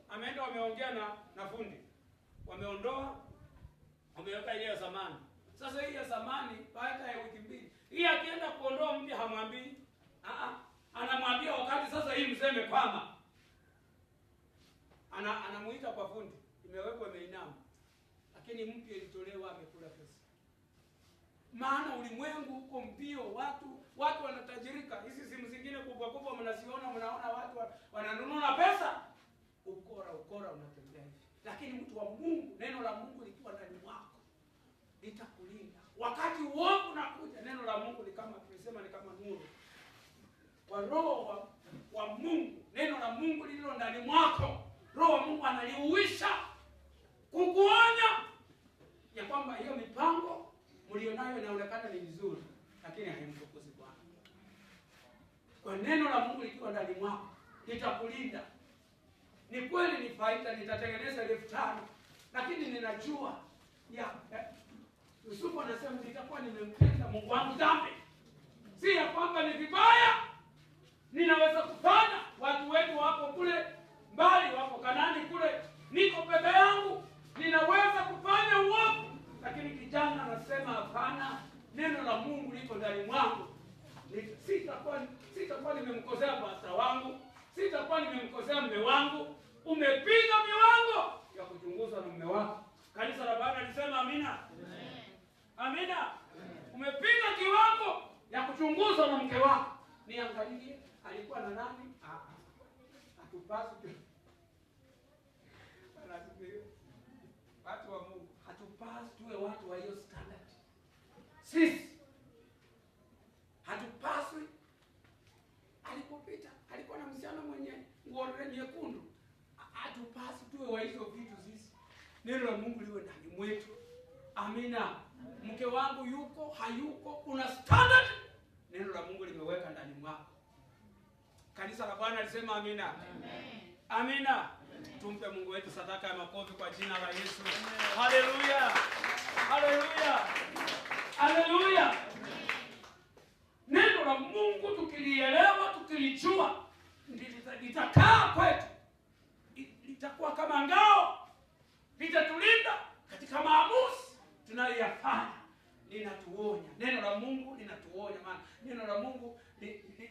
Ameenda wameongea na fundi. Wameondoa, wameweka ile ya zamani. Sasa hii ya zamani baada ya wiki 2. Hii akienda kuondoa mpya hamwambii. Anamwambia wakati sasa hii mseme kwama. Anamuita kwa fundi. Imewekwa imeinama. Lakini mpya ilitolewa amekula pesa. Maana ulimwengu huko mbio, watu wanatajirika. Hizi simu zingine kubwa kubwa mnaziona, mnaona watu wananunua pesa. Ukora unatembea hivi. Lakini mtu wa Mungu, neno la Mungu likiwa ndani mwako litakulinda. Wakati uovu unakuja, neno la Mungu ni kama tulisema ni kama nuru. Kwa roho wa Mungu, neno la Mungu lililo ndani mwako, roho wa Mungu analiuisha kukuonya ya kwamba hiyo mipango mlionayo inaonekana ni vizuri, lakini haimtukuzi Bwana. Kwa neno la Mungu likiwa ndani mwako litakulinda. Ni kweli ni faida, nitatengeneza 5,000, lakini ninajua Yusufu anasema nitakuwa nimempenda Mungu wangu dhambi. Si ya kwamba ni vibaya. Ninaweza kufanya. Watu wetu wako kule mbali, wako Kanani kule. Niko peke yangu. Ninaweza kufanya uovu. Lakini kijana anasema hapana, neno la Mungu liko ndani mwangu. Sitakuwa nimemkosea pastor wangu. Sitakuwa nimemkosea mume wangu. Umepiga miwango ya kuchunguzwa na mume wako. Kanisa la Bwana lisema amina. Amina. Umepiga kiwango ya kuchunguzwa na mke wako. Niangalie alikuwa na nani? Hatupasi. Watu wa Mungu, hatupasi tuwe watu wa hiyo standard. Sisi hatupaswi. Alipopita alikuwa na msichana mwenye nguo nyekundu. Hatupasi tuwe wa hizo vitu sisi. Neno la Mungu liwe ndani mwetu. Amina. Mke wangu yuko, hayuko, kuna standard. Neno la Mungu limeweka ndani mwako. Kanisa la Bwana lisema amina. Amen. Amina. Tumpe Mungu wetu sadaka ya makofi kwa jina la Yesu. Haleluya. Haleluya. Haleluya. Neno la Mungu tukilielewa, tukilijua, litakaa kwetu. Litakuwa kama ngao. Litatulinda katika maamuzi tunayoyafanya. Linatuonya. Neno la Mungu linatuonya, maana neno la Mungu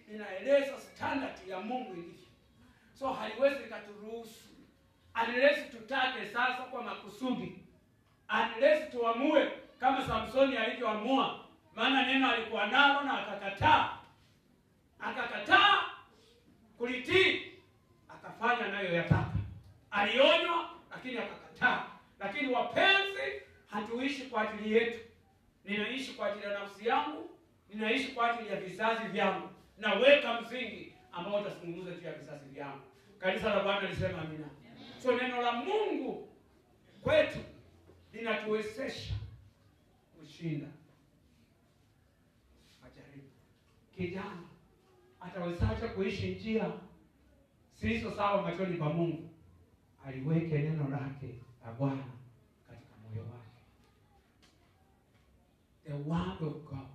linaeleza standard ya Mungu ilivyo. So haliwezi likaturuhusu unless tutake sasa kwa makusudi. Unless tuamue kama Samsoni alivyoamua. Maana neno alikuwa nalo na akakataa. Akakataa kulitii, akafanya nayo yataka. Alionywa lakini akakataa. Lakini wapenzi, hatuishi kwa ajili yetu. Ninaishi kwa ajili ya nafsi yangu, ninaishi kwa ajili ya vizazi vyangu. Naweka msingi ambao utazungumza juu ya vizazi vyangu. Kanisa la Bwana lisema amina. So neno la Mungu kwetu linatuwezesha kushinda majaribu. Kijana atawezaje kuishi njia zisizo sawa machoni pa Mungu? Aliweke neno lake la Bwana katika moyo wake. The word of God.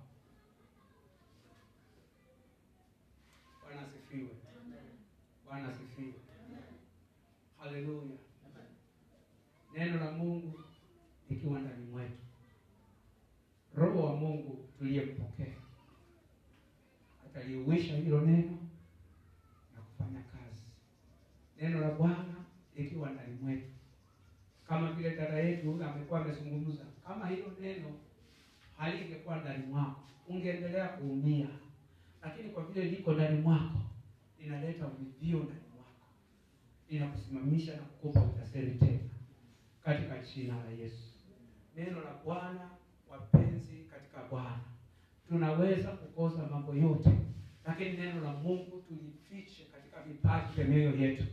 Bwana asifiwe. Bwana asifiwe. Haleluya. Neno la Mungu likiwa ndani mwetu, Roho wa Mungu tuliyempokea ataliuisha hilo neno na kufanya kazi. Neno la Bwana likiwa ndani mwetu, kama vile dada yetu amekuwa amezungumza, kama hilo neno halingekuwa ndani mwako ungeendelea kuumia, lakini kwa vile liko ndani mwako linaleta uvivio ndani mwako, linakusimamisha na kukupa ujasiri tena katika jina la Yesu. Neno la Bwana, wapenzi katika Bwana, tunaweza kukosa mambo yote, lakini neno la Mungu tulifiche katika vipaji vya mioyo yetu.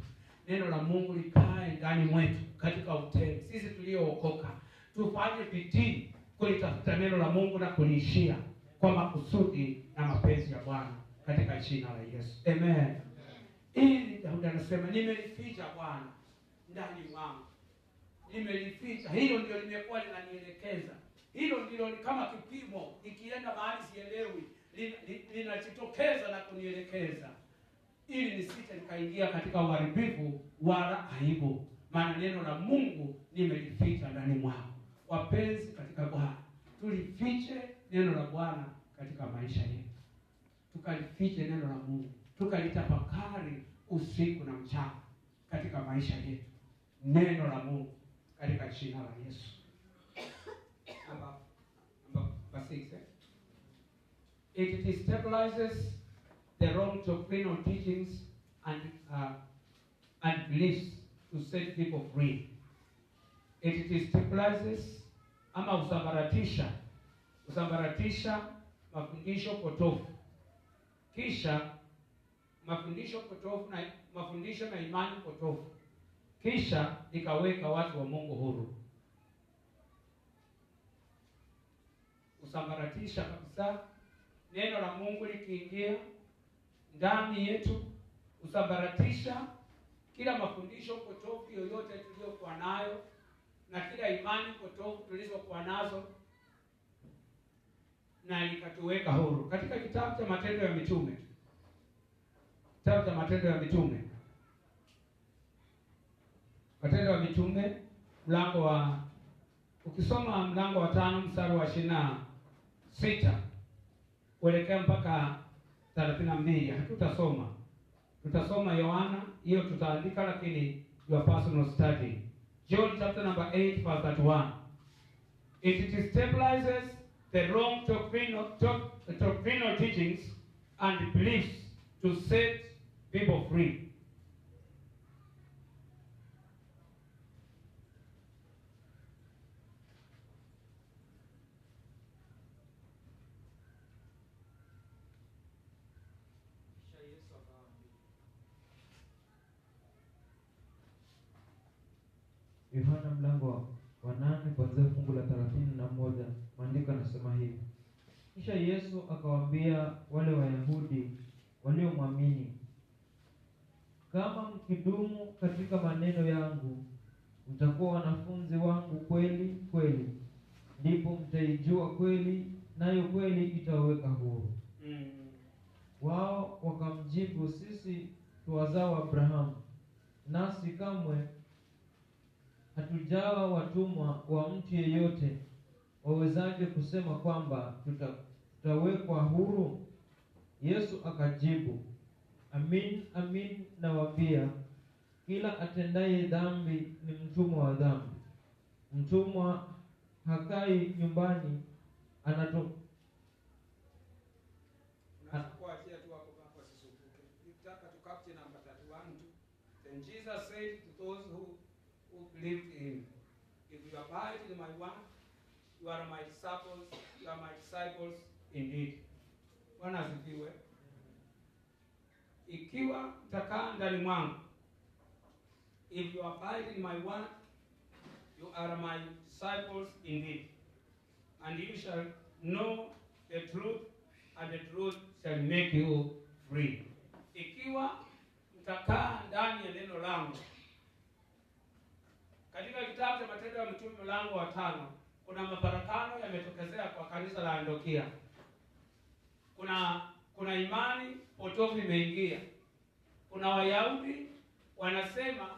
Neno la Mungu likae ndani mwetu katika utele. Sisi tuliookoka tufanye bidii kulitafuta neno la Mungu na kuliishia kwa makusudi na mapenzi ya Bwana katika jina la Yesu. Amen. Ili Daudi anasema nimelificha Bwana ndani mwangu. Nimelificha. Hilo ndio limekuwa linanielekeza Hilo ndilo kama kipimo, ikienda mahali sielewi, linajitokeza na kunielekeza, ili nisije nikaingia katika uharibifu wala aibu, maana neno la Mungu nimelificha ndani mwao. Wapenzi katika Bwana, tulifiche neno la Bwana katika maisha yetu, tukalifiche neno la Mungu, tukalitafakari usiku na mchana katika maisha yetu, neno la Mungu katika jina la Yesu. Verse 6, it destabilizes the wrong doctrinal teachings and beliefs to set people free. It destabilizes ama usambaratisha mafundisho potofu, kisha mafundisho potofu na mafundisho na imani potofu, kisha ikaweka watu wa Mungu huru. Usambaratisha kabisa neno la Mungu likiingia ndani yetu, usambaratisha kila mafundisho potofu yoyote tuliyokuwa nayo na kila imani potofu tulizokuwa nazo, na likatuweka huru. Katika kitabu cha Matendo ya Mitume, Matendo ya Mitume ukisoma mlango wa 5 mstari wa 26 kuelekea mpaka 32, hatutasoma. Tutasoma Yohana, hiyo tutaandika, lakini your personal study. John chapter number 8 verse 31. It destabilizes the wrong doctrinal teachings and beliefs to set people free. Yohana mlango wa 8 kuanzia fungu la 31, maandiko yanasema hivi: kisha Yesu akawaambia wale Wayahudi waliomwamini, kama mkidumu katika maneno yangu, mtakuwa wanafunzi wangu kweli kweli, ndipo mtaijua kweli, nayo kweli itawaweka huru. Wao wakamjibu, sisi tu wazao wa Abrahamu, nasi kamwe hatujawa watumwa wa mtu yeyote. Wawezaje kusema kwamba tutawekwa huru? Yesu akajibu, amin amin nawaambia, kila atendaye dhambi ni mtumwa wa dhambi. Mtumwa hakai nyumbani, kuachia tu hapo kwa sisubuke. Nitaka tukapche namba 31. Then Jesus said to those who believed in him, if you abide in my word, you are my disciples, you are my disciples indeed. Bwana asifiwe. Ikiwa mtakaa ndani mwangu, if you abide in my word, you are my disciples indeed, and you shall know the truth, and the truth shall make you free. Ikiwa mtakaa ndani ya neno langu. Katika kitabu cha Matendo ya Mitume mlango wa 5, kuna mafarakano yametokezea kwa kanisa la Antiokia. Kuna imani potofu imeingia. Kuna Wayahudi wanasema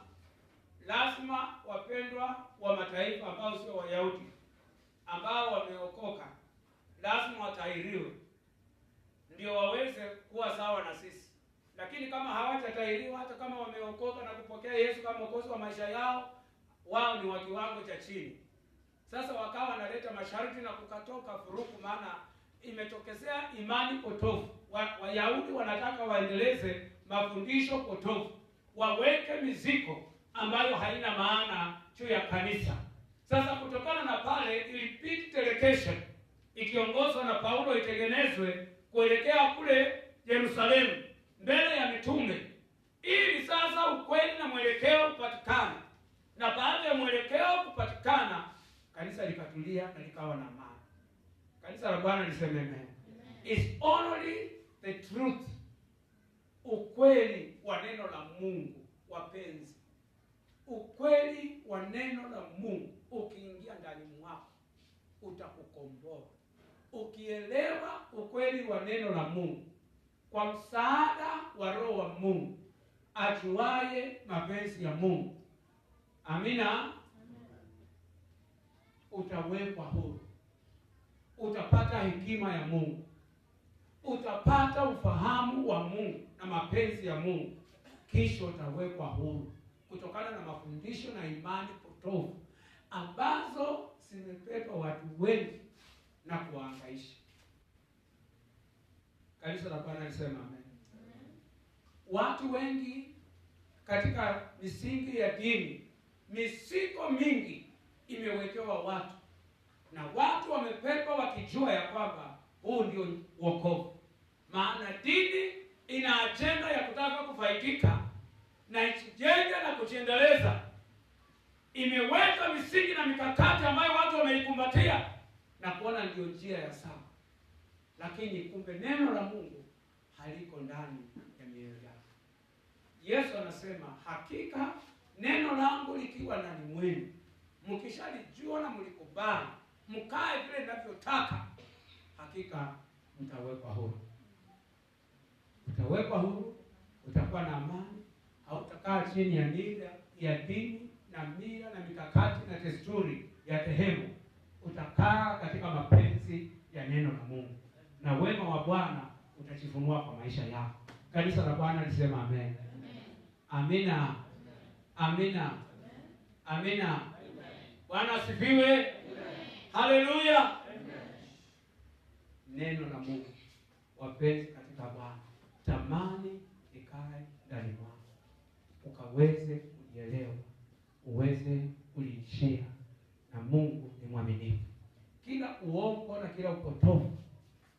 lazima wapendwa wa mataifa ambao sio Wayahudi, ambao wameokoka, lazima watahiriwe ndio waweze kuwa sawa na sisi. Lakini kama hawajatahiriwa, hata kama wameokoka na kupokea Yesu kama mwokozi wa maisha yao, wao ni wa kiwango cha chini. Sasa wakawa wanaleta masharti na kukatoka furuku, maana imetokezea imani potofu. Wayahudi wanataka waendeleze mafundisho potofu, waweke miziko ambayo haina maana juu ya kanisa. Sasa kutokana na pale, ilibidi delegation ikiongozwa na Paulo itengenezwe kuelekea kule Yerusalemu mbele ya mitume, ili sasa ukweli na mwelekeo upatikane. Na baada ya mwelekeo kupatikana, kanisa likatulia na likawa na amani. Kanisa la Bwana liseme amen. It's only the truth, ukweli wa neno la Mungu. Wapenzi, ukweli wa neno la Mungu ukiingia ndani mwako, utakukomboa. Ukielewa ukweli wa neno la Mungu kwa msaada wa Roho wa Mungu ajuaye mapenzi ya Mungu, amina, utawekwa huru. Utapata hekima ya Mungu, utapata ufahamu wa Mungu na mapenzi ya Mungu, kisha utawekwa huru kutokana na mafundisho na imani potofu ambazo zimepepa watu wengi na kuwahangaisha. Kanisa la Bwana lisema amen. Watu wengi katika misingi ya dini, misiko mingi imewekewa watu, na watu wamepepa wakijua ya kwamba huu ndio wokovu. Maana dini ina ajenda ya kutaka kufaidika na ijijenga na kujiendeleza. Imeweka misingi na mikakati ambayo watu wameikumbatia na kuona ndio njia ya sawa, lakini kumbe neno la Mungu haliko ndani ya mioyo yao. Yesu anasema, hakika neno langu likiwa ndani mwenu, mkishalijua na mlikubali, mkae vile ninavyotaka, hakika mtawekwa huru. Utawekwa huru, utakuwa na amani, hautakaa chini ya nira ya dini na mila na mikakati na desturi ya dhehebu. Utakaa katika mapenzi ya neno la Mungu, na wema wa Bwana utajifunua kwa maisha yako. Kanisa la Bwana lisema amen. Amina. Amina. Amina. Bwana asifiwe. Haleluya. Neno la Mungu, wapenzi katika Bwana, tamani ikae ndani mwako, ukaweze kujielewa, uweze kuliishia, na Mungu ni mwaminifu. Kila uongo na kila upotofu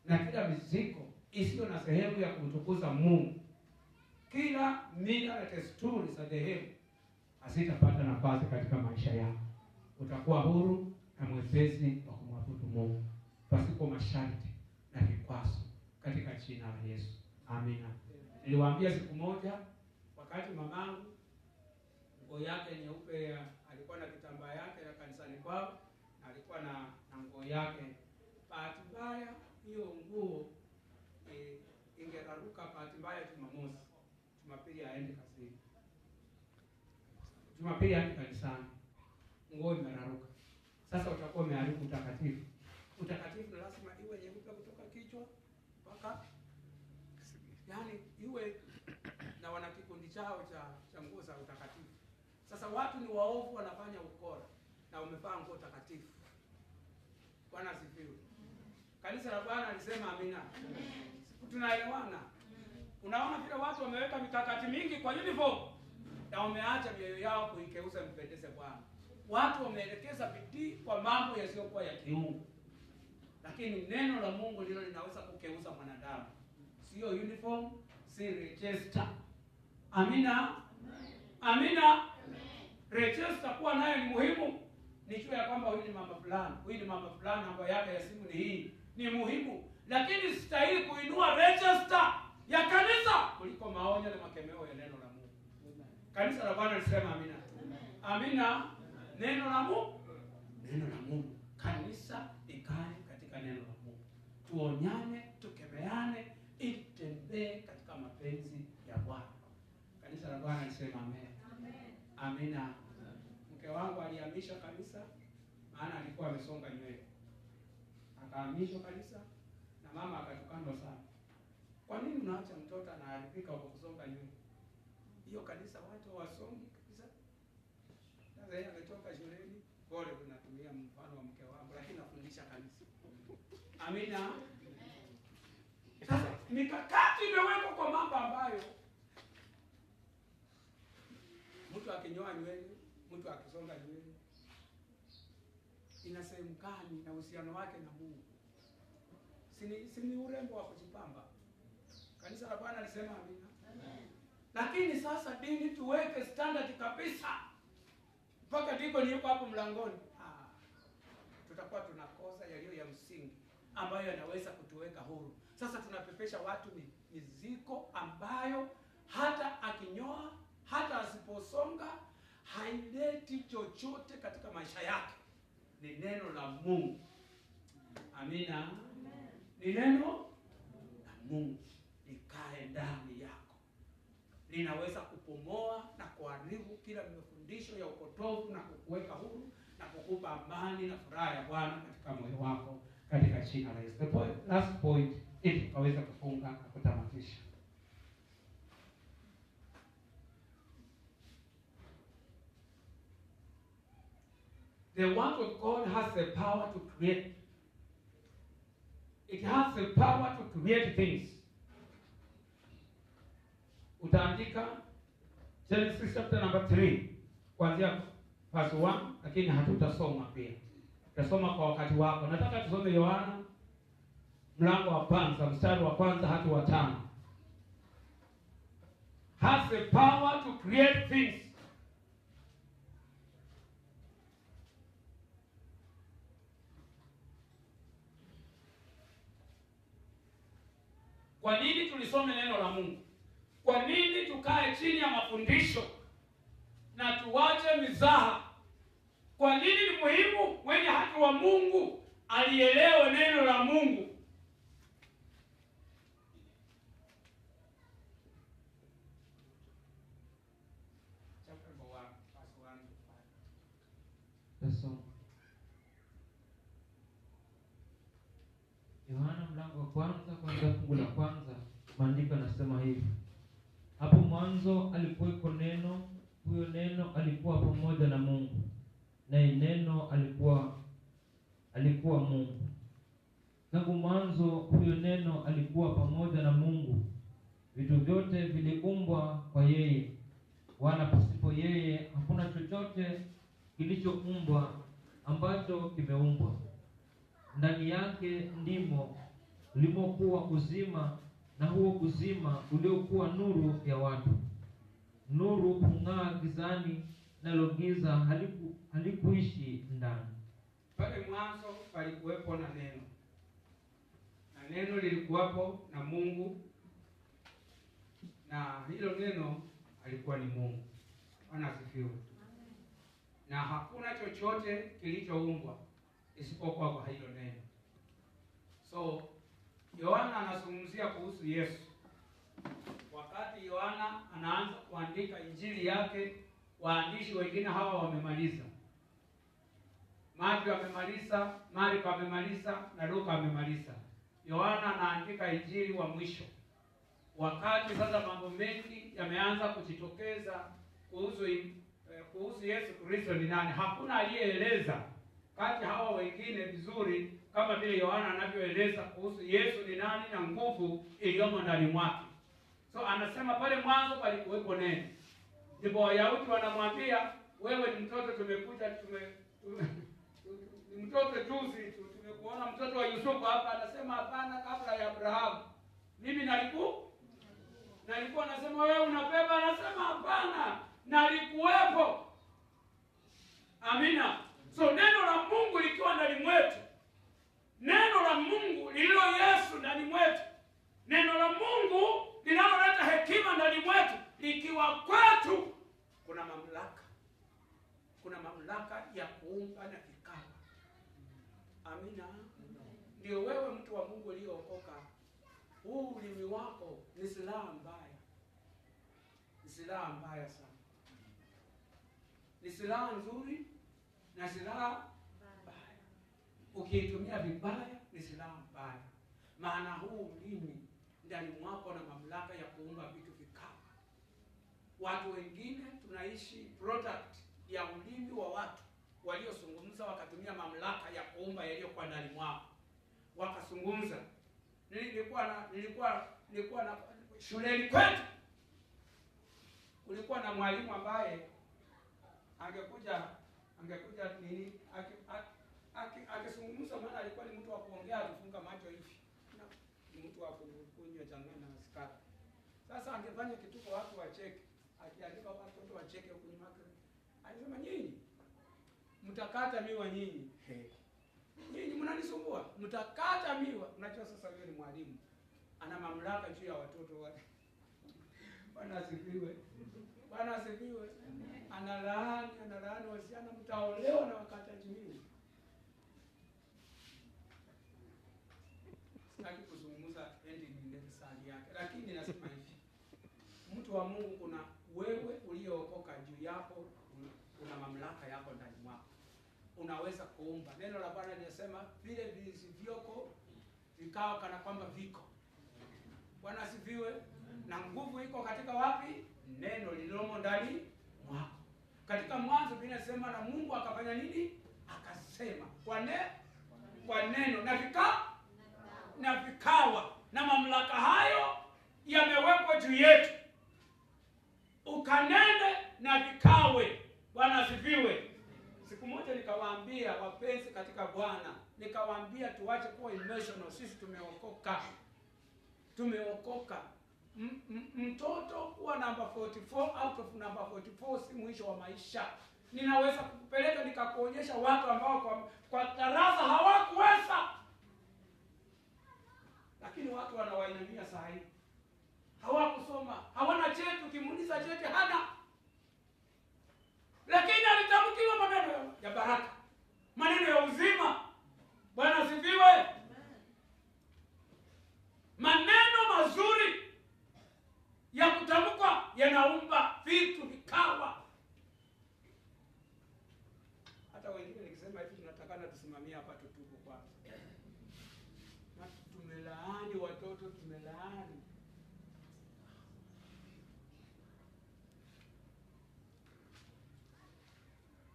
na kila miziko isiyo na sehemu ya kumtukuza Mungu, kila mila na desturi za dhehebu hazitapata nafasi katika maisha yako. Utakuwa huru na mwepesi wa kumwabudu Mungu pasipo masharti na vikwazo katika jina la Yesu. Amina. Niliwaambia siku moja, wakati mamangu nguo yake nyeupe, alikuwa na kitambaa yake ya kanisani kwao, na alikuwa na nguo yake. Bahati mbaya hiyo nguo ingeraruka bahati mbaya Jumamosi. Jumapili aende kazini, Jumapili aende kanisani, nguo imeraruka. Sasa utakuwa umeharibu utakatifu. Utakatifu lazima iwe nyeupe kutoka kichwa mpaka, yaani iwe na wana kikundi chao cha nguo za utakatifu. Sasa watu ni waovu, wanafanya ukora na umevaa nguo takatifu. Bwana asifiwe. Kanisa la Bwana alisema amina. Tunaelewana? Unaona vile watu wameweka mikakati mingi kwa uniform na wameacha mioyo yao kuikeuza mpendeze Bwana. Watu wameelekeza bidii kwa mambo yasiyokuwa ya kiungu. Lakini neno la Mungu ndilo linaweza kukeuza mwanadamu. Sio uniform, si register. Amina. Amina. Register kuwa nayo ni muhimu. Nijue ya kwamba huyu ni mama fulani, huyu ni mama fulani, namba yake ya simu ni hii. Ni muhimu. Lakini sistahili kuinua register ya kanisa kuliko maonyo na makemeo ya neno la Mungu. Kanisa la Bwana lisema amina. Amina. Neno la Mungu. Neno la Mungu. Kanisa ikae katika neno la Mungu. Tuonyane, tukemeane, itembee katika mapenzi ya Bwana. Kanisa la Bwana lisema amen. Amina. Mke wangu alihamisha kanisa, maana alikuwa amesonga nywele. Akahamishwa kanisa na mama akatukanwa sana. Kwa nini unaacha mtoto anaharibika kwa kusonga nywele? Hiyo kanisa watu wasongi kabisa. Sasa yeye ametoka shuleni, bora tunatumia mfano wa mke wangu, lakini nafundisha kanisa. Amina. Sasa mikakati imewekwa kwa mambo ambayo mtu akinyoa nywele, mtu akisonga nywele, ina sehemu gani na uhusiano wake na Mungu? Sini urembo wa kujipamba. Kanisa la Bwana alisema amina. Lakini sasa dini tuweke standard kabisa. Mpaka diko yuko hapo mlangoni. Tutakuwa tunakosa yaliyo ya msingi ambayo yanaweza kutuweka huru. Sasa tunapepesha watu miziko ambayo hata akinyoa, hata asiposonga, haileti chochote katika maisha yake. Ni neno la Mungu Amina. Ni neno la Mungu likae ndani yako, linaweza kupomoa na kuharibu kila mafundisho ya upotofu na kukuweka huru na kukupa amani na furaha ya Bwana katika moyo wako, katika jina la Yesu. The last point, ili tukaweza kufunga na kutamatisha. The word of God has the power to create. It has the power to create things. Utaandika Genesis chapter number 3 kuanzia verse 1, lakini hatutasoma pia. Tutasoma kwa wakati wako. Nataka tusome Yohana mlango wa kwanza mstari wa kwanza hadi wa 5. Has the power to create things. Kwa nini tulisome neno la Mungu? Kwa nini tukae chini ya mafundisho na tuwache mizaha? Kwa nini ni muhimu mwenye haki wa Mungu alielewe neno la Mungu? Chapter 1 verse 1 to 5. Tasoma Yohana mlango wa kwanza kuanzia fungu la kwanza. Maandiko yanasema hivi: hapo mwanzo alikuweko neno, huyo neno alikuwa pamoja na Mungu, naye neno alikuwa Mungu. Tangu mwanzo huyo neno alikuwa pamoja na Mungu. Vitu vyote viliumbwa kwa yeye, wala pasipo yeye hakuna chochote kilichoumbwa ambacho kimeumbwa. Ndani yake ndimo ulimokuwa uzima, na huo uzima uliokuwa nuru ya watu. Nuru hung'aa gizani, nalo giza halikuishi ndani. Pale mwanzo palikuwepo na neno, na neno lilikuwapo na Mungu, na hilo neno alikuwa ni Mungu. Bwana asifiwe. Na hakuna chochote kilichoumbwa isipokuwa kwa hilo neno. So Yohana anazungumzia kuhusu Yesu. Wakati Yohana anaanza kuandika injili yake, waandishi wengine hawa wamemaliza. Mathayo amemaliza, Marko amemaliza na Luka amemaliza. Yohana anaandika injili wa mwisho. Wakati sasa mambo mengi yameanza kujitokeza kuhusu Yesu Kristo ni nani, hakuna aliyeeleza kati hawa wengine vizuri kama vile Yohana anavyoeleza kuhusu Yesu ni nani na nguvu iliyomo ndani mwake. So anasema pale mwanzo palikuwepo neno. Ndipo Wayahudi wanamwambia, wewe ni mtoto, tumekuja ni mtoto juzi tumekuona mtoto wa Yusufu hapa. Anasema hapana, kabla ya Abrahamu mimi nalikuwa. Anasema wewe unabeba, anasema hapana, nalikuwepo. Amina. So neno la Mungu likiwa ndani mwetu, neno la Mungu lililo Yesu ndani mwetu, neno la Mungu linaloleta hekima ndani mwetu likiwa kwetu, kuna mamlaka ya kuumba na kikawa. Amina. Ndio wewe mtu wa Mungu uliyookoka, huu ulimi wako ni silaha mbaya. Ni silaha mbaya sana. Ni silaha nzuri na silaha mbaya. Ukiitumia vibaya ni silaha mbaya. Maana huu ulimi ndani mwako na mamlaka ya kuumba vitu vikawa. Watu wengine tunaishi product ya ulimi wa watu waliozungumza wakatumia mamlaka ya kuumba yaliyokuwa ndani mwao. Wakazungumza. Nilikuwa na shuleni kwetu. Kulikuwa na mwalimu ambaye angekuja nini akizungumza, maana alikuwa ni mtu wa kuongea akifunga macho hivi. Ni mtu wa kunywa changanya na sukari. Sasa angefanya kitu kwa watu wacheke. Akiandika watu wacheke huko nyuma. Alisema nyinyi mtakata miwa nyinyi. Nyinyi mnanisumbua. Mtakata miwa. Unajua sasa yule ni mwalimu. Ana mamlaka juu ya watoto wake. Bwana asifiwe. Bwana asifiwe. Analaani wasichana, mtaolewa na wakataji miwa. mtu wa Mungu, kuna wewe uliyookoka, juu yako una mamlaka yako ndani mwako, unaweza kuumba. Neno la Bwana linasema vile visivyoko vikawa kana kwamba viko. Bwana asifiwe. Na nguvu iko katika wapi? Neno lililomo ndani mwako. Katika Mwanzo linasema na Mungu akafanya nini? Akasema kwa neno na vikawa. Na mamlaka hayo yamewekwa juu yetu. Ukanene na vikawe. Bwana asifiwe. Siku moja nikawaambia wapenzi katika Bwana, nikawaambia tuache kuwa emotional. Sisi tumeokoka. Mtoto kuwa namba 44 out of number 44 si mwisho wa maisha. Ninaweza kukupeleka nikakuonyesha watu ambao kwa darasa hawakuweza, lakini watu wanawainamia saa hii. Hawakusoma, hawana cheti, ukimuuliza cheti hana. Lakini alitamkiwa maneno ya baraka, maneno ya uzima. Bwana asifiwe. Maneno mazuri ya kutamkwa yanaumba vitu vikawa. Hata wengine nikisema hivi tunatakana tusimamie hapa tutubu kwanza. Na tumelaani watoto, tumelaani.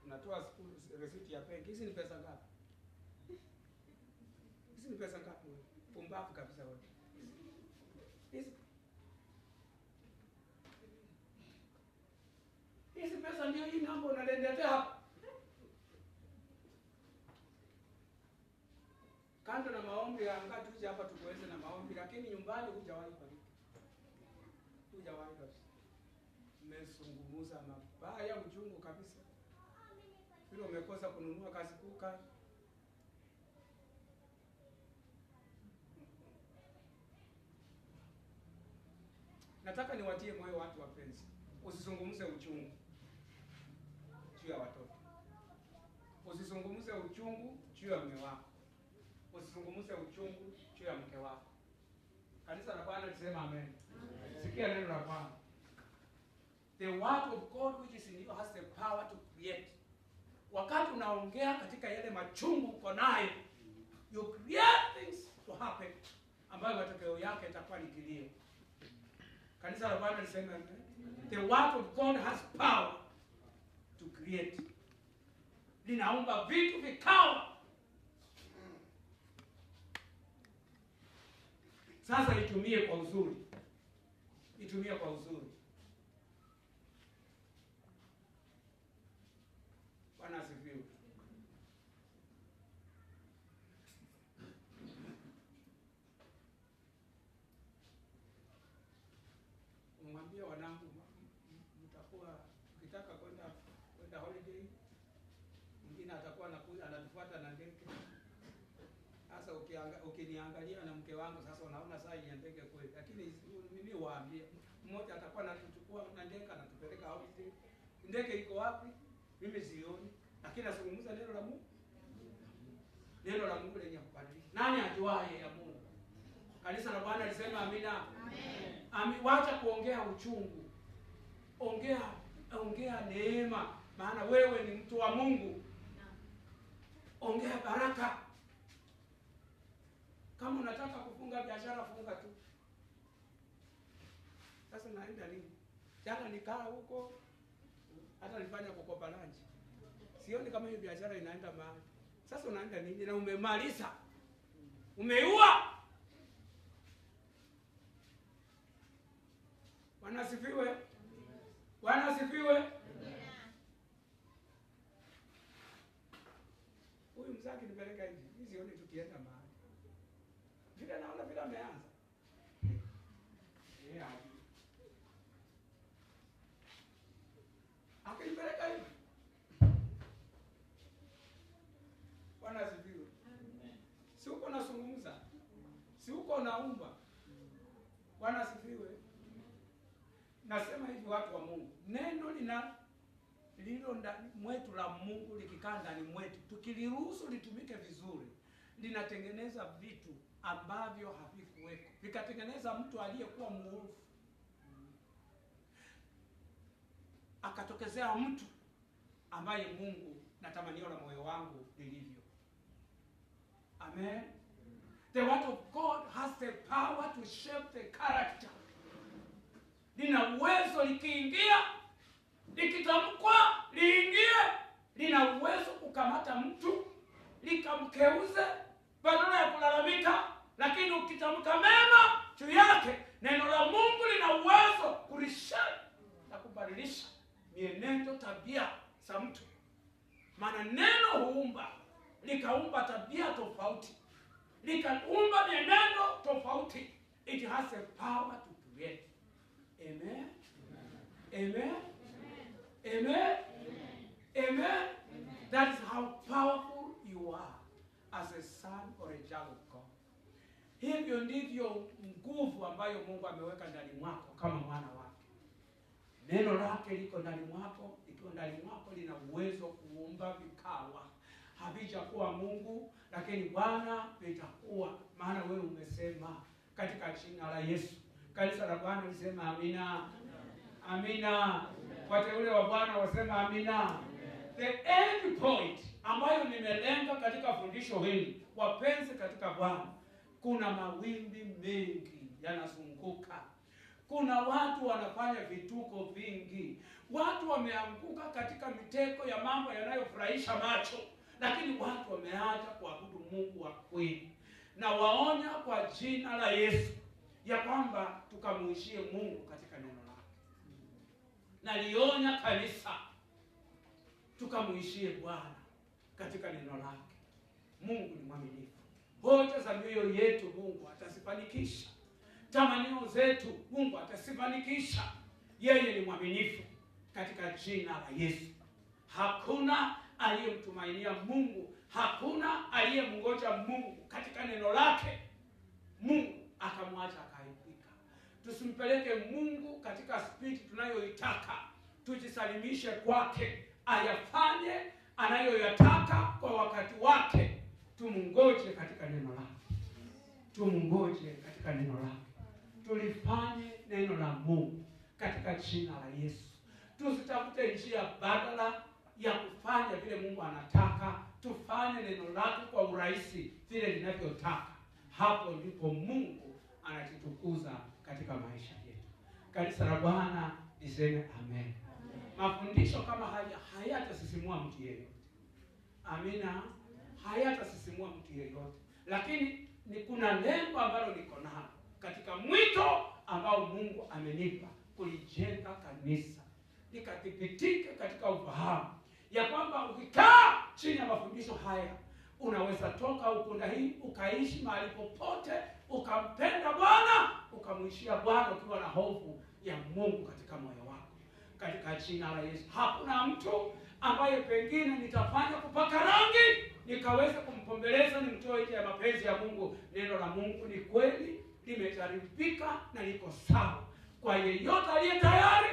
Unatoa receipt ya benki. Hizi ni pesa ngapi? Hizi ni pesa ngapi? Pumbavu kabisa wewe. Hizi pesa ndio hii namba unaletea hapa. Kando na maombi anga tuje hapa tuweze na maombi, lakini nyumbani hujawahi bariki. Hujawahi kabisa. Mmesungumuza mabaya uchungu kabisa. Vile umekosa kununua kazi kuka. Nataka niwatie moyo watu wapenzi. Usizungumze uchungu juu ya watoto. Usizungumze uchungu juu ya mume wako. Usizungumze uchungu juu ya mke wako. Kanisa la Bwana lisema amen. Sikia neno la Bwana. The word of God which is in you has the power to create. Wakati unaongea katika yale machungu uko nayo, you create things to happen ambayo matokeo yake itakuwa ni kilio. Kanisa la Bwana lisema amen. The word of God has power to create. Linaumba vitu vikawa. Sasa itumie kwa uzuri. Itumie kwa uzuri. Bwana asifiwe. Mwambie wanangu, mtakuwa ukitaka kwenda holiday, mwingine atakuwa anatufuata na ndege. Sasa ukiniangalia na mke wangu sasa unaona saa ya ndege kweli. Lakini mimi waambie, mmoja atakuwa anatuchukua na ndege anatupeleka holiday. Ndege iko wapi? Mimi sioni. Lakini nazungumza neno la Mungu. Neno la Mungu lenye kubadilisha. Nani ajuaye ya Mungu? Kanisa la Bwana lisema amina. Amen. Wacha kuongea uchungu. Ongea neema, maana wewe ni mtu wa Mungu. Ongea baraka. Kama unataka kufunga biashara funga tu. Sasa naenda nini? Jana nikaa huko hata nilifanya kukopa lunch. Sioni kama hiyo biashara inaenda mahali. Sasa unaenda nini na umemaliza? Umeua. Bwana asifiwe. Bwana asifiwe. Huyu mzaki nipeleka hivi. Hizi sioni tukienda mahali. Vile naona vile ameanza. Akinipeleka hivi. Bwana asifiwe. Si uko nazungumza. Si uko naumba. Bwana asifiwe. Nasema hivi watu wa Mungu. Neno lililo ndani mwetu la Mungu likikaa ndani mwetu, tukiliruhusu litumike vizuri, linatengeneza vitu ambavyo havikuweko. Vikatengeneza mtu aliyekuwa muovu. akatokezea mtu ambaye Mungu na tamanio la moyo wangu lilivyo. Amen. The word of God has the power to shape the character. Lina uwezo, likiingia, likitamkwa, liingie, lina uwezo kukamata mtu, likamkeuze, badala ya kulalamika. Lakini ukitamka mema juu yake, neno la Mungu lina uwezo kulishape na kubadilisha mienendo, tabia za mtu. Maana neno huumba, likaumba tabia tofauti, likaumba mienendo tofauti. It has a power to create. Amen. Amen. Amen. Amen. That is how powerful you are as a son or a child of God. Hivyo ndivyo nguvu ambayo Mungu ameweka ndani mwako kama mwana wake. Neno lake liko ndani mwako, liko ndani mwako, lina uwezo kuumba vikawa. Havijakuwa Mungu, lakini Bwana vitakuwa, maana wewe umesema katika jina la Yesu. Kanisa la Bwana lisema amina. Amina. Wateule wa Bwana wasema amina. The end point ambayo nimelenga katika fundisho hili, wapenzi katika Bwana, kuna mawimbi mengi yanazunguka. Kuna watu wanafanya vituko vingi. Watu wameanguka katika mitego ya mambo yanayofurahisha macho, lakini watu wameacha kuabudu Mungu wa kweli. Na waonya kwa jina la Yesu ya kwamba tukamuishie Mungu katika neno lake. Na lionya kanisa tukamuishie Bwana katika neno lake. Mungu ni mwaminifu. Hoja za mioyo yetu Mungu atasifanikisha. Tamanio zetu Mungu atasifanikisha. Yeye ni mwaminifu katika jina la Yesu. Hakuna aliyemtumainia Mungu, hakuna aliyemngoja Mungu katika neno lake, Mungu akamwacha akaibika. Tusimpeleke Mungu katika speed tunayoitaka. Tujisalimishe kwake, ayafanye anayoyataka kwa wakati wake. Tumungoje katika neno lake. Tumungoje katika neno lake. Tulifanye neno la Mungu katika jina la Yesu. Tusitafute njia badala ya kufanya vile Mungu anataka. Tufanye neno lake kwa urahisi vile linavyotaka. Hapo ndipo Mungu anajitukuza katika maisha yetu. Kanisa la Bwana liseme amen. Mafundisho kama haya hayatasisimua mtu yeyote. Amina. Hayatasisimua mtu yeyote. Lakini ni kuna lengo ambalo niko nalo katika mwito ambao Mungu amenipa kulijenga kanisa. Nikathibitike katika ufahamu ya kwamba ukikaa chini ya mafundisho haya, unaweza toka ukunda hii ukaishi mahali popote, ukampenda Bwana, ukamwishia Bwana ukiwa na hofu ya Mungu katika moyo wako. Katika jina la Yesu. Hakuna mtu ambaye pengine nitafanya kupaka rangi nikaweza kumpombeleza nimtoe nje ya mapenzi ya Mungu. Neno la Mungu ni kweli, limejaribika na liko sawa. Kwa yeyote aliye tayari,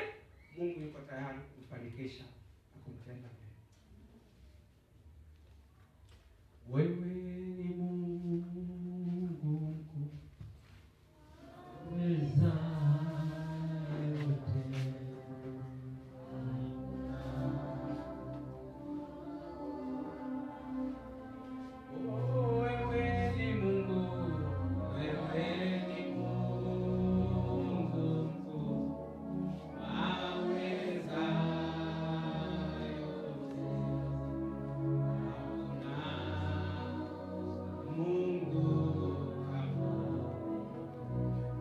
Mungu yuko tayari kumfanikisha na kumtenda mema. Wewe ni Mungu mkuu, weza yote. Wewe ni Mungu, wewe ni Mungu mkuu, waweza yote. Mungu kama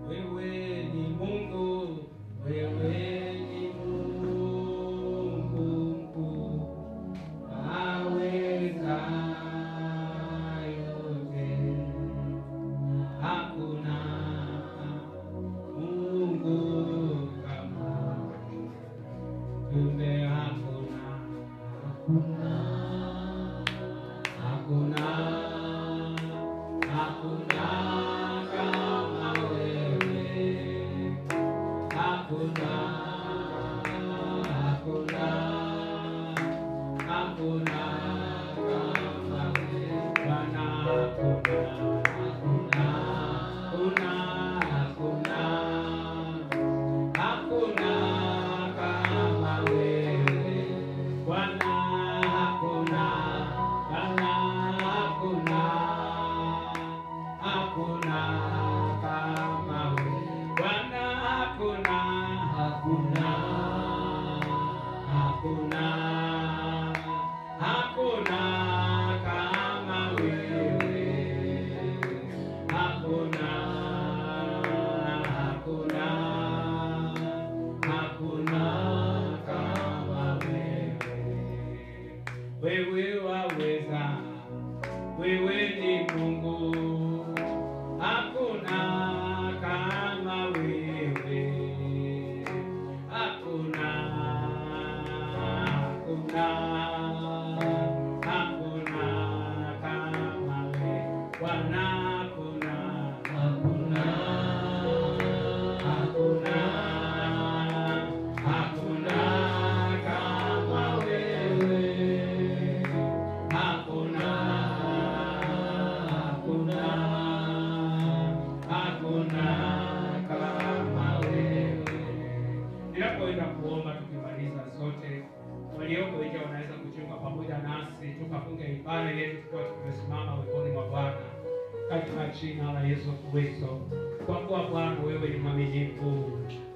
wewe ni Mungu, wewe ni Mungu mkuu, waweza yote. Hakuna Mungu kama wewe, hakuna kama wewe. Hakuna kama wewe. Bwana, hakuna kama wewe. wewe waweza, wewe ni Mungu, hakuna kama wewe, hakuna, hakuna, hakuna kama wewe Bwana, hakuna, hakuna, hakuna, hakuna kama wewe, hakuna, hakuna, hakuna kama wewe. Ninapoenda kuomba tukimaliza sote, walioko nje wanaweza kujiunga pamoja nasi tukafunga ibada yetu tukiwa tumesimama weponi mwa Bwana katika jina la Yesu Kristo. Kwa kuwa Bwana wewe ni mwaminifu,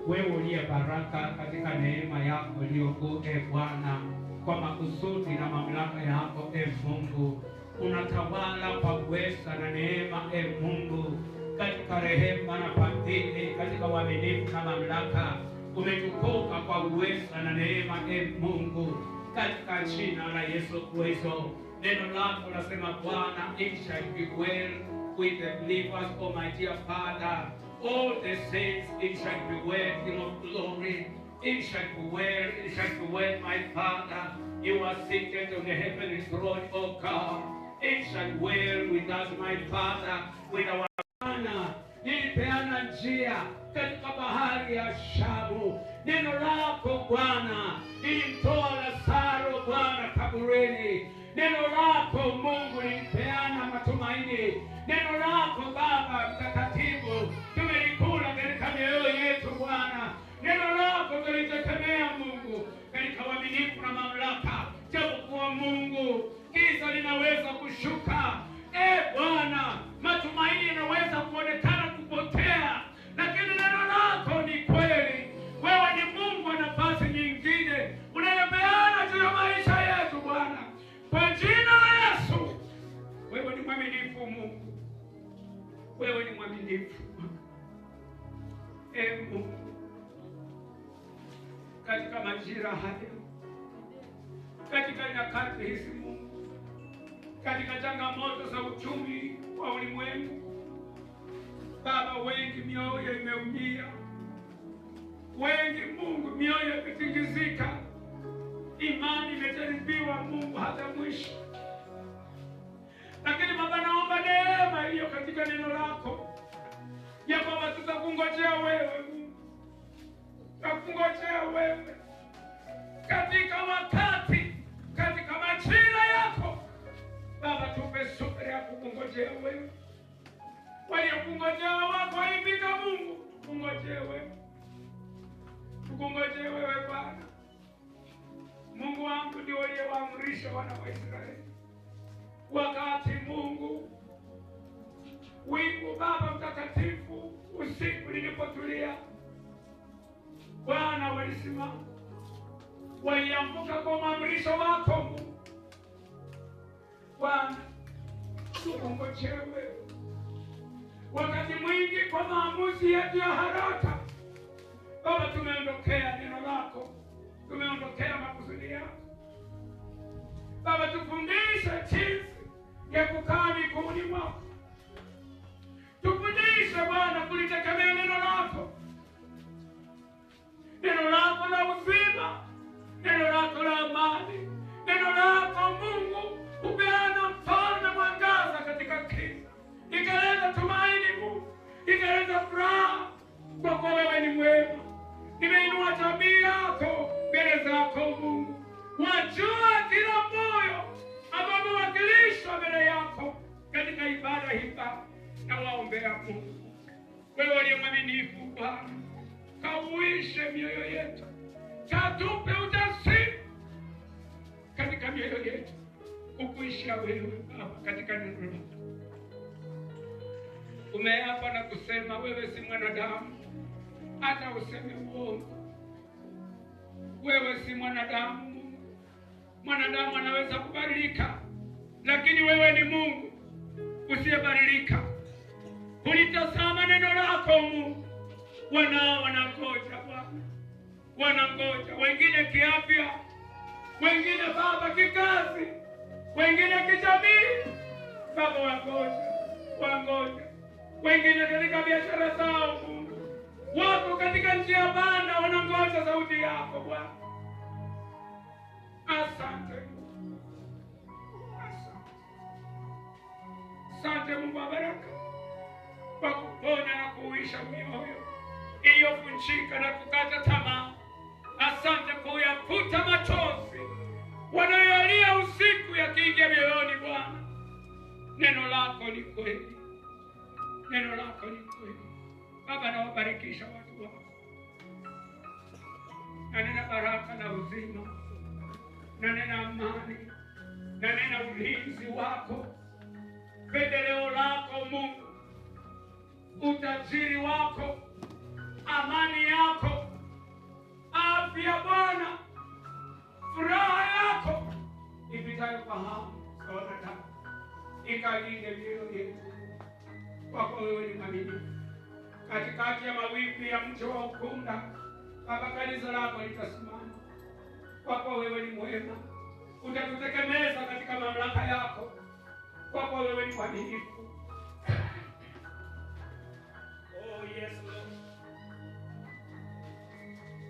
wewe uliye baraka katika neema yako iliyokuu, Bwana, kwa makusudi na mamlaka yako, Mungu, unatawala kwa uweza na neema, Mungu, katika rehema na fadhili, katika uaminifu na mamlaka, umetukuka kwa uweza na neema, Mungu, katika jina la Yesu Kristo. Neno lako nasema Bwana, it shall be well with the believers, oh my dear Father, all the saints, it shall be well, King of glory, it shall be well, it shall be well, my Father, you are seated on the heavenly throne, oh God, it shall be well with us, my Father, with our Bwana. Nilipeana njia katika bahari ya Shamu, neno lako Bwana lilimtoa Lazaro Bwana kaburini, neno lako Mungu lilipeana matumaini, neno lako Baba mtakatifu tumelikula katika mioyo yetu Bwana, neno lako tulitegemea Mungu katika uaminifu na mamlaka, japokuwa Mungu giza linaweza kushuka, Bwana, matumaini yanaweza kuonekana kupotea, lakini neno lako ni kweli. Wewe ni Mungu wa nafasi nyingine unayepeana juu ya maisha yetu Bwana, kwa jina la Yesu. Wewe ni mwaminifu Mungu, wewe ni mwaminifu Mungu, katika majira haya, katika nyakati hizi Mungu, katika changamoto za uchumi wa ulimwengu Baba, wengi mioyo imeumia, wengi Mungu mioyo imetingizika, imani imejaribiwa Mungu hata mwisho. Lakini Baba, naomba neema hiyo katika neno lako, ya kwamba tutakungojea wewe Mungu, tutakungojea wewe katika wakati, katika majira yako Baba, tupe subira ya kukungojea wewe. Waliokungojea wako ifika Mungu, tukungojee wewe, tukungojee wewe Bwana. Mungu wangu ndio uliyewaamrisha wana wa Israeli wakati Mungu wingu Baba mtakatifu usiku lilipotulia, Bwana walisimama, waliamka kwa maamrisho wako Mungu. Bwana, tukungojee wewe. Wakati mwingi kwa maamuzi yetu ya haraka Baba, tumeondokea neno lako, tumeondokea makusudi yako Baba. Tufundishe jinsi ya kukaa miguuni mwako, tufundishe Bwana kulitegemea neno lako, neno lako la uzima, neno lako la amani, neno lako Mungu upeana mfalme mwangaza katika giza, ikaleta tumaini Mungu, ikaleta furaha, kwa kuwa wewe ni mwema. Nimeinua tabia yako mbele zako Mungu, wajua kila moyo ambao umewakilishwa mbele yako katika ibada hii Baba, na waombea Mungu, wewe uliye mwaminifu Bwana, kauishe mioyo yetu, katupe ujasiri katika mioyo yetu ukuishia wewe Baba katika neno lako. Umeapa na kusema wewe si mwanadamu hata useme uongo. Wewe si mwanadamu Mungu. Mwanadamu anaweza kubadilika, lakini wewe ni Mungu usiyebadilika. Ulitazama neno lako Mungu, wanao wanangoja Bwana, wanangoja wengine kiafya, wengine Baba kikazi, wengine kijamii. Baba wangoja, wengine katika biashara zao Mungu, wako katika njia banda, wanangoja sauti yako Bwana. Asante Mungu wa baraka, kwa kuponya na kuisha mioyo iliyovunjika na kukata tamaa. Asante kuyafuta machozi wanayolia usiku yakiingia mioyoni Bwana. Neno lako ni kweli, neno lako ni kweli Baba. Nawabarikisha watu wako, na nena baraka na uzima, na nena amani, na nena ulinzi wako, pendeleo lako Mungu, utajiri wako, amani yako, afya Bwana, furaha yako ipitayo fahamu zote, ikalinde mioyo yetu kwako. Wewe ni mwaminifu. Katikati ya mawimbi ya mto wa Ukunda Baba, kanisa lako litasimama. Kwako wewe ni mwema, utatutegemeza katika mamlaka yako. Kwako wewe ni mwaminifu. Oh yes Lord.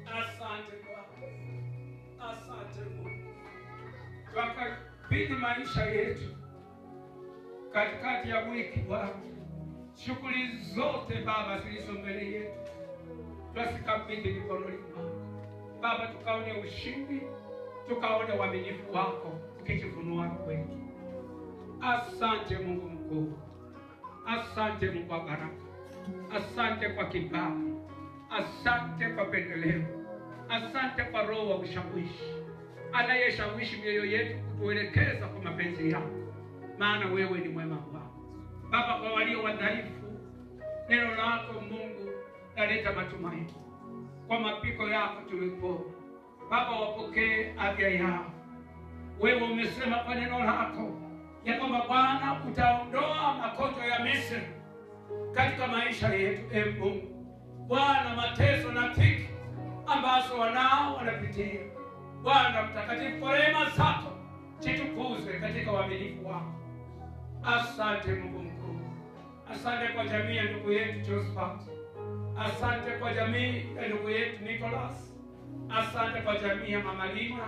Asante Baba, asante Mungu. Tukabidhi maisha yetu katikati ya wiki Bwana, shughuli zote Baba zilizo mbele yetu tusikabidhi mikononi mwako Baba, tukaone ushindi, tukaone uaminifu wako ukijifunua kwetu. Asante Mungu mkuu, asante Mungu wa baraka, asante kwa kibali, asante kwa pendeleo, asante kwa roho wa ushawishi anayeshawishi mioyo yetu kutuelekeza kwa mapenzi yako, maana wewe ni mwema Bwana. Baba, kwa walio wadhaifu, neno lako Mungu laleta matumaini. Kwa mapiko yako tumepona Baba, wapokee afya yao. Wewe umesema kwa neno lako ya kwamba Bwana utaondoa makoto ya Misri katika maisha yetu. Mungu Bwana, mateso na dhiki ambazo wanao wanapitia Bwana mtakatifu, kwa rehema zako jitukuze katika uaminifu wako. Asante Mungu mkuu, asante kwa jamii ya ndugu yetu Josephat, asante kwa jamii ya ndugu yetu Nicholas, asante kwa jamii ya Mama Lina,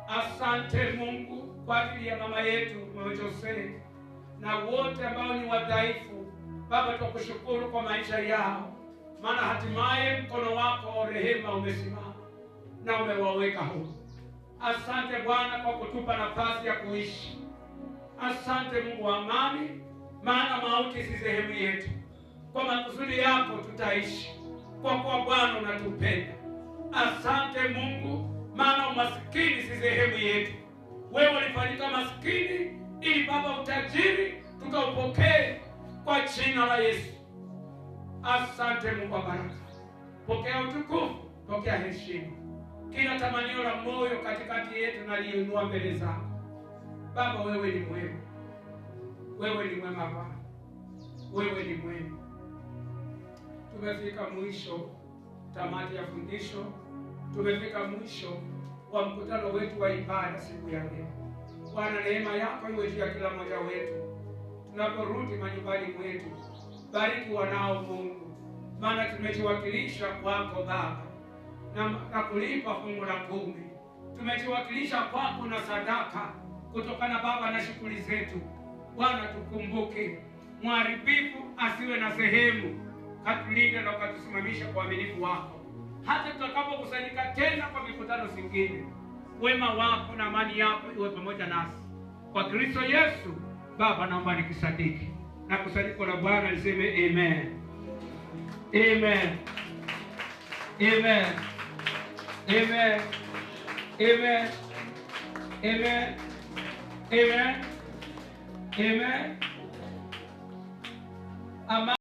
asante Mungu kwa ajili ya mama yetu Mama Jose na wote ambao ni wadhaifu Baba, tukushukuru kwa maisha yao, maana hatimaye mkono wako rehema umesimama na umewaweka huru. Asante Bwana kwa kutupa nafasi ya kuishi. Asante Mungu wa amani, maana mauti si sehemu yetu. Kwa makusudi yako tutaishi, kwa kuwa Bwana unatupenda. Asante Mungu, maana umasikini si sehemu yetu. Wewe ulifanyika masikini ili Baba utajiri tukaupokee kwa jina la Yesu. Asante Mungu wa baraka, pokea utukufu, pokea heshima. Kila tamanio la moyo katikati yetu naliinua mbele zako Baba. Wewe ni mwema, wewe ni mwema Baba, wewe ni mwema. Tumefika mwisho tamati ya fundisho, tumefika mwisho wa mkutano wetu wa ibada siku ya leo. Bwana, neema yako iwe juu ya kila mmoja wetu tunaporudi manyumbani mwetu. Bariki wanao Mungu, maana tumejiwakilisha kwako Baba na kulipa fungu la 10. Tumejiwakilisha kwako na sadaka kutokana Baba na shughuli zetu. Bwana, tukumbuke, mharibifu asiwe na sehemu. Katulinde na ukatusimamisha kwa uaminifu wako hata tutakapokusanyika tena kwa mikutano zingine. Wema wako na amani yako iwe pamoja nasi kwa Kristo Yesu. Baba, naomba nikisadiki na kusanyiko la Bwana liseme amen. Amen. Amen. Amen. Amen. Amen. Amen. Amen. Amen.